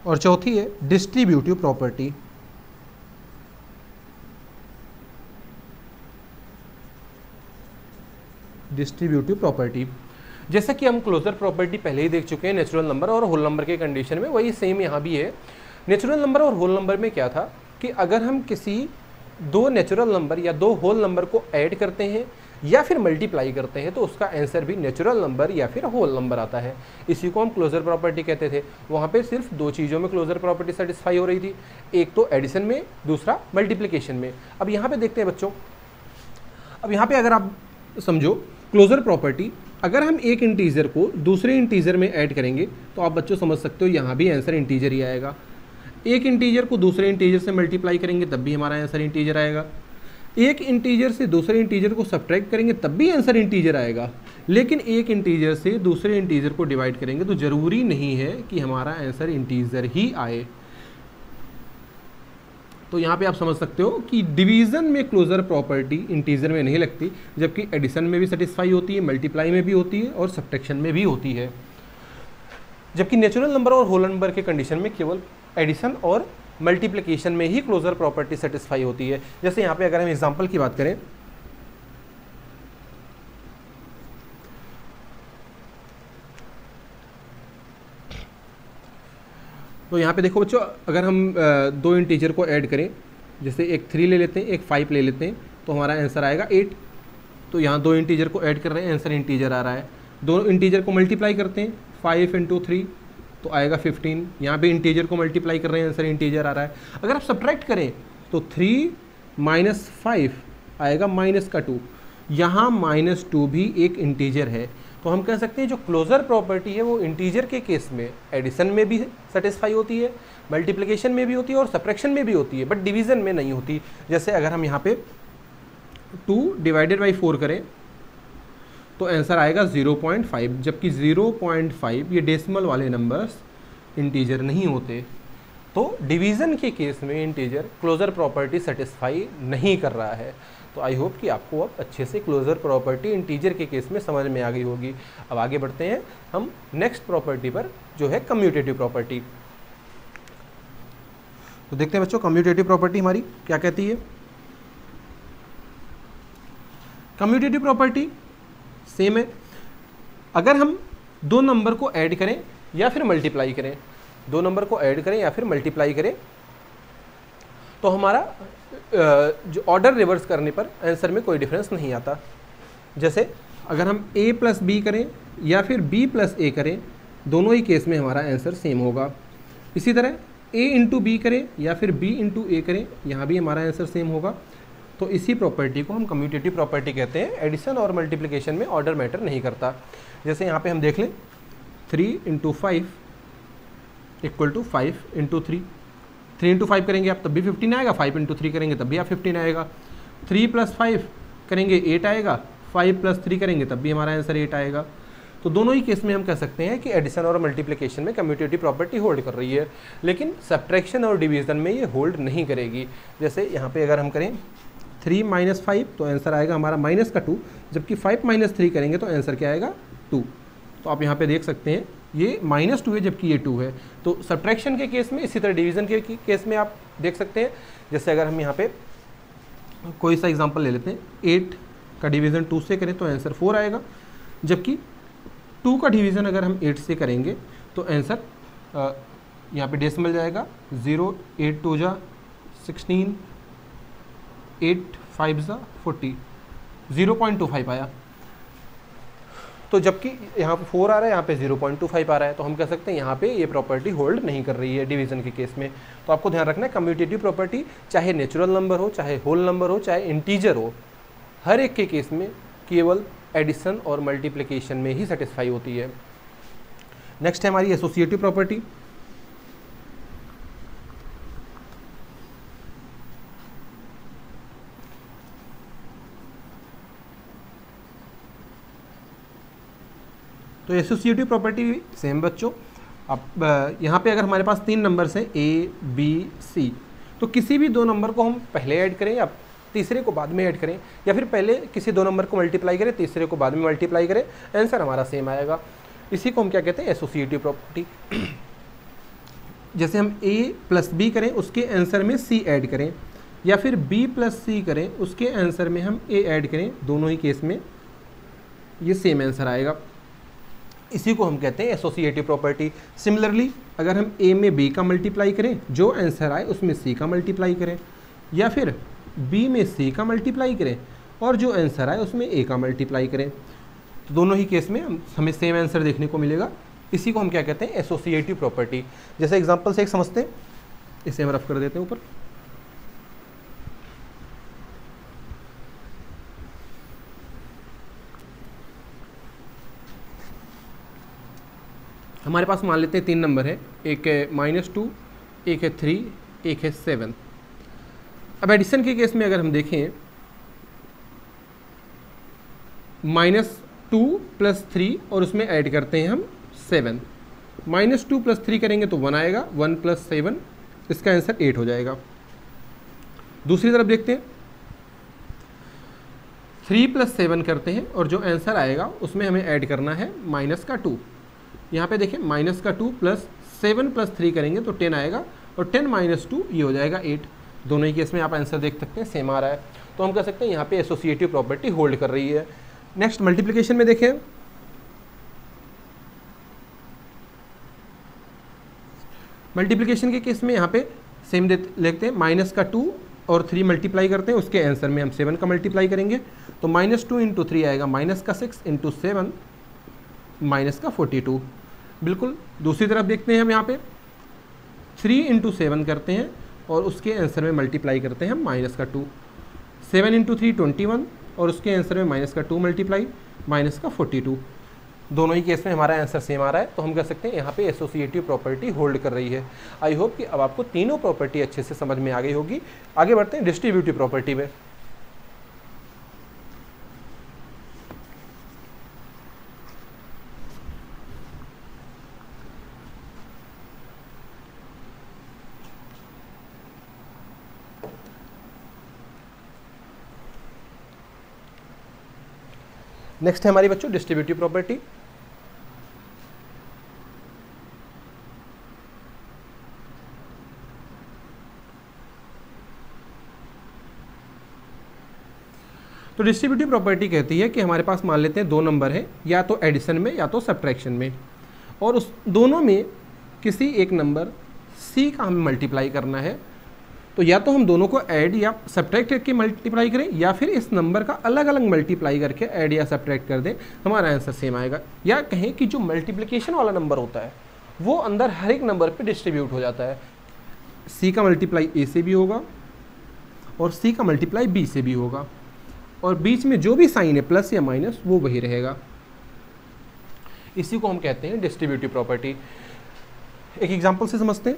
और चौथी है डिस्ट्रीब्यूटिव प्रॉपर्टी। डिस्ट्रीब्यूटिव प्रॉपर्टी, जैसा कि हम क्लोजर प्रॉपर्टी पहले ही देख चुके हैं नेचुरल नंबर और होल नंबर के कंडीशन में, वही सेम यहाँ भी है। नेचुरल नंबर और होल नंबर में क्या था कि अगर हम किसी 2 नेचुरल नंबर या 2 होल नंबर को ऐड करते हैं या फिर मल्टीप्लाई करते हैं तो उसका आंसर भी नेचुरल नंबर या फिर होल नंबर आता है। इसी को हम क्लोजर प्रॉपर्टी कहते थे। वहाँ पे सिर्फ 2 चीज़ों में क्लोजर प्रॉपर्टी सेटिस्फाई हो रही थी, एक तो एडिशन में, दूसरा मल्टीप्लिकेशन में। अब यहाँ पे देखते हैं बच्चों, अब यहाँ पे अगर आप समझो क्लोजर प्रॉपर्टी, अगर हम एक इंटीजर को दूसरे इंटीजर में ऐड करेंगे तो आप बच्चों समझ सकते हो यहाँ भी आंसर इंटीजर ही आएगा। एक इंटीजर को दूसरे इंटीजर से मल्टीप्लाई करेंगे तब भी हमारा आंसर इंटीजर आएगा। एक इंटीजर से दूसरे इंटीजर को सब्ट्रैक्ट करेंगे तब भी आंसर इंटीजर आएगा। लेकिन एक इंटीजर से दूसरे इंटीजर को डिवाइड करेंगे तो ज़रूरी नहीं है कि हमारा आंसर इंटीजर ही आए। तो यहाँ पे आप समझ सकते हो कि डिवीज़न में क्लोजर प्रॉपर्टी इंटीजर में नहीं लगती, जबकि एडिशन में भी सेटिस्फाई होती है, मल्टीप्लाई में भी होती है और सब्ट्रैक्शन में भी होती है। जबकि नेचुरल नंबर और होल नंबर के कंडीशन में केवल एडिशन और मल्टीप्लिकेशन में ही क्लोजर प्रॉपर्टी सेटिस्फाई होती है। जैसे यहाँ पे अगर हम एग्जांपल की बात करें, तो यहाँ पे देखो बच्चों, अगर हम 2 इंटीजर को ऐड करें, जैसे एक 3 ले लेते हैं, एक 5 ले लेते हैं, तो हमारा आंसर आएगा 8। तो यहाँ 2 इंटीजर को ऐड कर रहे हैं, आंसर इंटीजर आ रहा है। 2 इंटीजर को मल्टीप्लाई करते हैं, 5 × 3 तो आएगा 15। यहाँ पे इंटीजर को मल्टीप्लाई कर रहे हैं, आंसर इंटीजर आ रहा है। अगर आप सब्ट्रैक्ट करें तो 3 - 5 आएगा -2। यहाँ -2 भी एक इंटीजर है। तो हम कह सकते हैं जो क्लोजर प्रॉपर्टी है वो इंटीजर के केस में एडिशन में भी सेटिस्फाई होती है, मल्टीप्लिकेशन में भी होती है और सब्ट्रैक्शन में भी होती है, बट डिवीज़न में नहीं होती। जैसे अगर हम यहाँ पे 2 / 4 करें तो आंसर आएगा 0.5, जबकि 0.5 ये डेसिमल वाले नंबर्स इंटीजर नहीं होते। तो डिवीज़न के केस में इंटीजर क्लोजर प्रॉपर्टी सेटिस्फाई नहीं कर रहा है। तो आई होप कि आपको अब अच्छे से क्लोजर प्रॉपर्टी इंटीजर के केस में समझ में आ गई होगी। अब आगे बढ़ते हैं हम नेक्स्ट प्रॉपर्टी पर, जो है कम्यूटेटिव प्रॉपर्टी। तो देखते हैं बच्चों कम्यूटेटिव प्रॉपर्टी हमारी क्या कहती है। कम्यूटेटिव प्रॉपर्टी सेम है, अगर हम 2 नंबर को ऐड करें या फिर मल्टीप्लाई करें, 2 नंबर को ऐड करें या फिर मल्टीप्लाई करें तो हमारा जो ऑर्डर रिवर्स करने पर आंसर में कोई डिफरेंस नहीं आता। जैसे अगर हम a प्लस बी करें या फिर b प्लस ए करें, दोनों ही केस में हमारा आंसर सेम होगा। इसी तरह a इंटू बी करें या फिर b इंटू ए करें, यहाँ भी हमारा आंसर सेम होगा। तो इसी प्रॉपर्टी को हम कम्यूटेटिव प्रॉपर्टी कहते हैं। एडिशन और मल्टीप्लिकेशन में ऑर्डर मैटर नहीं करता। जैसे यहाँ पे हम देख लें 3 into 5 equal to 5 into 3, 3 into 5 करेंगे आप तब भी 15 आएगा, 5 इंटू 3 करेंगे तब भी आप 15 आएगा, 3 प्लस 5 करेंगे 8 आएगा, 5 प्लस 3 करेंगे तब भी हमारा आंसर 8 आएगा। तो दोनों ही केस में हम कह सकते हैं कि एडिशन और मल्टीप्लिकेशन में कम्यूटेटिव प्रॉपर्टी होल्ड कर रही है, लेकिन सब्ट्रैक्शन और डिवीजन में ये होल्ड नहीं करेगी। जैसे यहाँ पे अगर हम करें 3 माइनस 5 तो आंसर आएगा हमारा माइनस का 2, जबकि 5 माइनस 3 करेंगे तो आंसर क्या आएगा 2। तो आप यहाँ पे देख सकते हैं ये -2 है जबकि ये 2 है। तो सब्ट्रैक्शन के केस में, इसी तरह डिवीजन के केस में आप देख सकते हैं। जैसे अगर हम यहाँ पे कोई सा एग्जांपल ले लेते हैं, 8 का डिवीज़न 2 से करें तो आंसर 4 आएगा, जबकि 2 का डिवीज़न अगर हम 8 से करेंगे तो आंसर यहाँ पे डेसिमल जाएगा 0, 8 2 जा 16, 8 5 जा 40, 0.25 आया। तो जबकि यहाँ पे 4 आ रहा है, यहाँ पे 0.25 आ रहा है, तो हम कह सकते हैं यहाँ पे ये प्रॉपर्टी होल्ड नहीं कर रही है डिवीजन के केस में। तो आपको ध्यान रखना है कम्यूटेटिव प्रॉपर्टी चाहे नेचुरल नंबर हो, चाहे होल नंबर हो, चाहे इंटीजर हो, हर एक के केस में केवल एडिशन और मल्टीप्लिकेशन में ही सेटिस्फाई होती है। नेक्स्ट है हमारी एसोसिएटिव प्रॉपर्टी। तो एसोसिएटिव प्रॉपर्टी सेम बच्चों, अब यहाँ पे अगर हमारे पास 3 नंबर्स हैं A, B, C, तो किसी भी 2 नंबर को हम पहले ऐड करें या तीसरे को बाद में ऐड करें, या फिर पहले किसी 2 नंबर को मल्टीप्लाई करें, तीसरे को बाद में मल्टीप्लाई करें, आंसर हमारा सेम आएगा। इसी को हम क्या कहते हैं, एसोसिएटिव प्रॉपर्टी। जैसे हम A प्लस B करें, उसके आंसर में C ऐड करें, या फिर B प्लस C करें, उसके आंसर में हम A ऐड करें, दोनों ही केस में ये सेम आंसर आएगा। इसी को हम कहते हैं एसोसिएटिव प्रॉपर्टी। सिमिलरली अगर हम A में B का मल्टीप्लाई करें, जो आंसर आए उसमें C का मल्टीप्लाई करें, या फिर B में C का मल्टीप्लाई करें और जो आंसर आए उसमें A का मल्टीप्लाई करें, तो दोनों ही केस में हमें सेम आंसर देखने को मिलेगा। इसी को हम क्या कहते हैं, एसोसिएटिव प्रॉपर्टी। जैसे एग्जांपल से एक समझते हैं, इसे हम रफ कर देते हैं ऊपर। हमारे पास मान लेते हैं 3 नंबर है, एक है -2, एक है 3, एक है 7। अब एडिशन के केस में अगर हम देखें, -2 प्लस 3 और उसमें ऐड करते हैं हम 7, -2 प्लस 3 करेंगे तो 1 आएगा, 1 प्लस 7, इसका आंसर 8 हो जाएगा। दूसरी तरफ देखते हैं, 3 प्लस 7 करते हैं और जो आंसर आएगा उसमें हमें ऐड करना है -2। यहाँ पे देखें -2 प्लस 7 प्लस 3 करेंगे तो 10 आएगा, और 10 - 2 ये हो जाएगा 8। दोनों ही केस में आप आंसर देख सकते हैं सेम आ रहा है। तो हम कह सकते हैं यहाँ पे एसोसिएटिव प्रॉपर्टी होल्ड कर रही है। नेक्स्ट मल्टीप्लिकेशन में देखें, मल्टीप्लिकेशन के केस में यहाँ पे सेम लेते हैं, -2 और 3 मल्टीप्लाई करते हैं, उसके आंसर में हम 7 का मल्टीप्लाई करेंगे, तो -2 इंटू 3 आएगा -6 इंटू 7 -42। बिल्कुल दूसरी तरफ देखते हैं, हम यहाँ पे 3 इंटू 7 करते हैं और उसके आंसर में मल्टीप्लाई करते हैं हम -2, 7 इंटू 3 21 और उसके आंसर में -2 मल्टीप्लाई -42। दोनों ही केस में हमारा आंसर सेम आ रहा है। तो हम कह सकते हैं यहाँ पे एसोसिएटिव प्रॉपर्टी होल्ड कर रही है। आई होप कि अब आपको तीनों प्रॉपर्टी अच्छे से समझ में आ गई होगी। आगे बढ़ते हैं डिस्ट्रीब्यूटिव प्रॉपर्टी में। नेक्स्ट है हमारी बच्चों डिस्ट्रीब्यूटिव प्रॉपर्टी। तो डिस्ट्रीब्यूटिव प्रॉपर्टी कहती है कि हमारे पास मान लेते हैं 2 नंबर है, या तो एडिशन में या तो सब्ट्रैक्शन में, और उस दोनों में किसी एक नंबर C का हमें मल्टीप्लाई करना है, तो या तो हम दोनों को ऐड या सब्ट्रैक्ट करके मल्टीप्लाई करें, या फिर इस नंबर का अलग अलग मल्टीप्लाई करके ऐड या सब्ट्रैक्ट कर दें, हमारा आंसर सेम आएगा। या कहें कि जो मल्टीप्लिकेशन वाला नंबर होता है वो अंदर हर एक नंबर पे डिस्ट्रीब्यूट हो जाता है। सी का मल्टीप्लाई ए से भी होगा और सी का मल्टीप्लाई बी से भी होगा, और बीच में जो भी साइन है प्लस या माइनस वो वही रहेगा। इसी को हम कहते हैं डिस्ट्रीब्यूटिव प्रॉपर्टी। एक एग्जांपल से समझते हैं।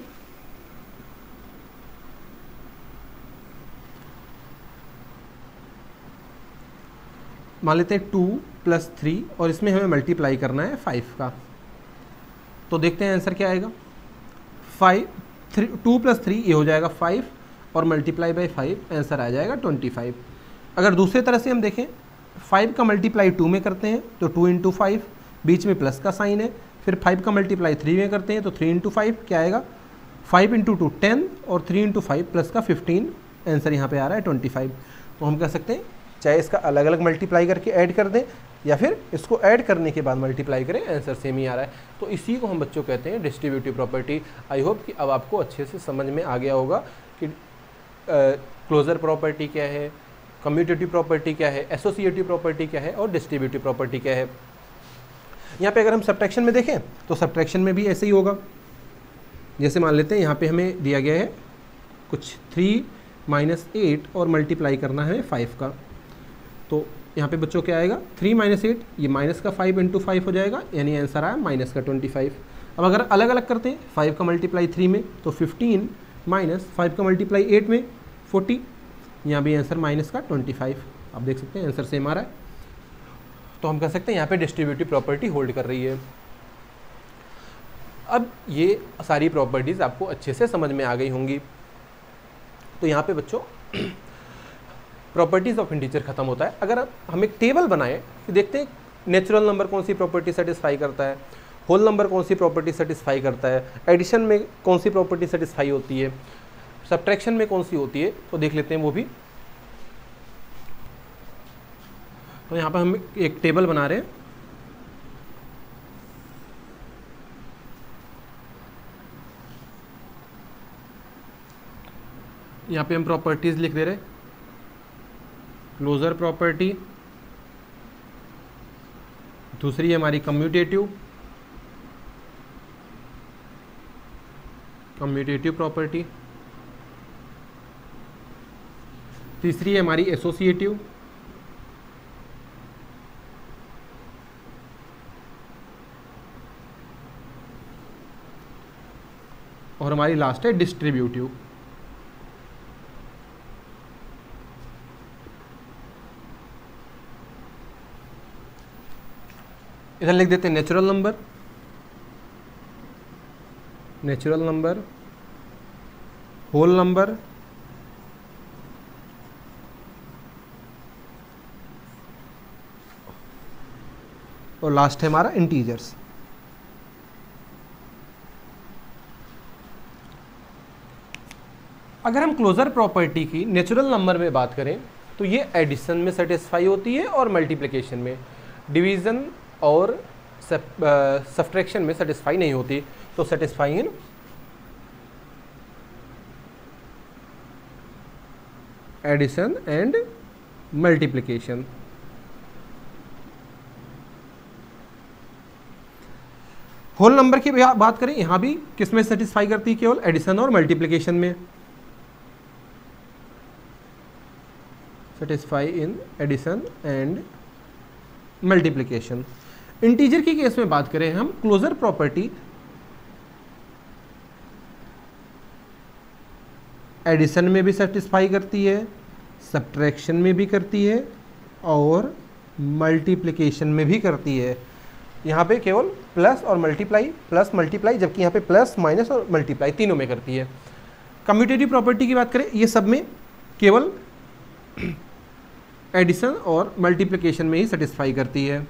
मान लेते हैं 2 + 3 और इसमें हमें मल्टीप्लाई करना है 5 का। तो देखते हैं आंसर क्या आएगा। 2 + 3 ये हो जाएगा 5 और मल्टीप्लाई बाय 5 आंसर आ जाएगा 25। अगर दूसरी तरह से हम देखें 5 का मल्टीप्लाई 2 में करते हैं तो 2 × 5, बीच में प्लस का साइन है, फिर 5 का मल्टीप्लाई 3 में करते हैं तो 3 × 5 क्या आएगा 5 × 2 10 और 3 × 5 प्लस का 15, आंसर यहाँ पे आ रहा है 25। तो हम कह सकते हैं चाहे इसका अलग अलग मल्टीप्लाई करके ऐड कर दें या फिर इसको ऐड करने के बाद मल्टीप्लाई करें, आंसर सेम ही आ रहा है। तो इसी को हम बच्चों कहते हैं डिस्ट्रीब्यूटिव प्रॉपर्टी। आई होप कि अब आपको अच्छे से समझ में आ गया होगा कि क्लोजर प्रॉपर्टी क्या है, कम्यूटेटिव प्रॉपर्टी क्या है, एसोसिएटिव प्रॉपर्टी क्या है और डिस्ट्रीब्यूटिव प्रॉपर्टी क्या है। यहाँ पे अगर हम सब्ट्रैक्शन में देखें तो सब्ट्रैक्शन में भी ऐसे ही होगा। जैसे मान लेते हैं यहाँ पे हमें दिया गया है कुछ 3 - 8 और मल्टीप्लाई करना है 5 का। तो यहाँ पे बच्चों क्या आएगा 3 - 8, ये माइनस का 5 × 5 हो जाएगा, यानी आंसर आया माइनस का 25। अब अगर अलग अलग करते हैं 5 का मल्टीप्लाई 3 में तो 15 माइनस 5 का मल्टीप्लाई 8 में 40, यहाँ भी आंसर माइनस का 25। आप देख सकते हैं आंसर सेम आ रहा है। तो हम कह सकते हैं यहाँ पे डिस्ट्रीब्यूटिव प्रॉपर्टी होल्ड कर रही है। अब ये सारी प्रॉपर्टीज़ आपको अच्छे से समझ में आ गई होंगी। तो यहाँ पे बच्चों प्रॉपर्टीज़ ऑफ इंटीजर खत्म होता है। अगर हम एक टेबल बनाएं कि देखते हैं नेचुरल नंबर कौन सी प्रॉपर्टी सेटिस्फाई करता है, होल नंबर कौन सी प्रॉपर्टी सेटिस्फाई करता है, एडिशन में कौन सी प्रॉपर्टी सेटिस्फाई होती है, सब्ट्रैक्शन में कौन सी होती है, तो देख लेते हैं वो भी। तो यहाँ पर हम एक टेबल बना रहे हैं। यहाँ पे हम प्रॉपर्टीज लिख दे रहे हैं, क्लोजर प्रॉपर्टी, दूसरी है हमारी कम्यूटेटिव प्रॉपर्टी, तीसरी है हमारी एसोसिएटिव, और हमारी लास्ट है डिस्ट्रीब्यूटिव। इधर लिख देते हैं नेचुरल नंबर, होल नंबर, और लास्ट है हमारा इंटीजर्स। अगर हम क्लोजर प्रॉपर्टी की नेचुरल नंबर में बात करें तो ये एडिशन में सेटिस्फाई होती है और मल्टीप्लिकेशन में, डिवीज़न और सब्ट्रैक्शन में सेटिस्फाई नहीं होती। तो satisfy in addition and multiplication. Whole number की बात करें, यहां भी किस में सेटिस्फाई करती है, केवल एडिशन और मल्टीप्लिकेशन में, satisfy in addition and multiplication. Integer की केस में बात करें हम, क्लोजर प्रॉपर्टी एडिशन में भी सेटिस्फाई करती है, सब्ट्रैक्शन में भी करती है और मल्टीप्लिकेशन में भी करती है। यहाँ पे केवल प्लस और मल्टीप्लाई, जबकि यहाँ पे प्लस, माइनस और मल्टीप्लाई तीनों में करती है। कम्यूटेटिव प्रॉपर्टी की बात करें, ये सब में केवल एडिशन और मल्टीप्लिकेशन में ही सेटिस्फाई करती है।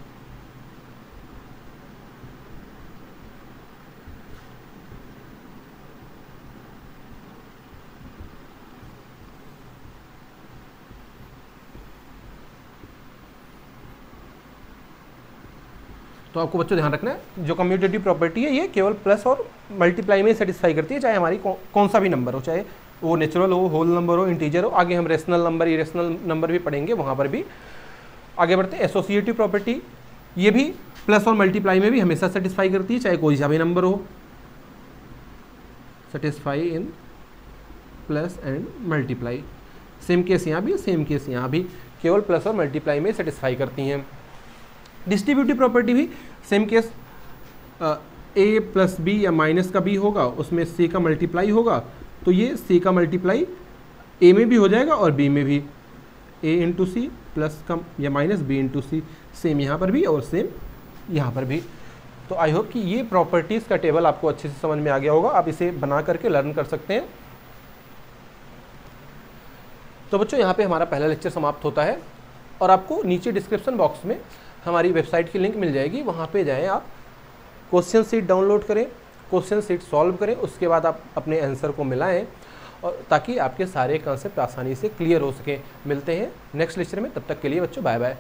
तो आपको बच्चों ध्यान रखना है, जो कम्यूटेटिव प्रॉपर्टी है ये केवल प्लस और मल्टीप्लाई में सेटिस्फाई करती है, चाहे हमारी कौन सा भी नंबर हो, चाहे वो नेचुरल हो, होल नंबर हो, इंटीजर हो। आगे हम रेशनल नंबर, इरेशनल नंबर भी पढ़ेंगे, वहाँ पर भी आगे बढ़ते हैं। एसोसिएटिव प्रॉपर्टी, ये भी प्लस और मल्टीप्लाई में भी हमेशा सेटिस्फाई करती है, चाहे कोई सा भी नंबर हो, satisfy in plus and multiply. Same case यहाँ भी, सेम केस यहाँ भी, केवल प्लस और मल्टीप्लाई में सेटिस्फाई करती हैं। डिस्ट्रीब्यूटिव प्रॉपर्टी भी सेम केस, ए प्लस बी या माइनस का बी होगा, उसमें सी का मल्टीप्लाई होगा, तो ये सी का मल्टीप्लाई ए में भी हो जाएगा और बी में भी, ए इंटू सी प्लस का या माइनस बी इंटू सी, सेम यहाँ पर भी और सेम यहाँ पर भी। तो आई होप कि ये प्रॉपर्टीज़ का टेबल आपको अच्छे से समझ में आ गया होगा, आप इसे बना करके लर्न कर सकते हैं। तो बच्चों यहाँ पे हमारा पहला लेक्चर समाप्त होता है और आपको नीचे डिस्क्रिप्शन बॉक्स में हमारी वेबसाइट की लिंक मिल जाएगी, वहाँ पे जाएं, आप क्वेश्चन सीट डाउनलोड करें, क्वेश्चन सीट सॉल्व करें, उसके बाद आप अपने आंसर को मिलाएं और ताकि आपके सारे कॉन्सेप्ट आसानी से क्लियर हो सके। मिलते हैं नेक्स्ट लेक्चर में, तब तक के लिए बच्चों बाय बाय।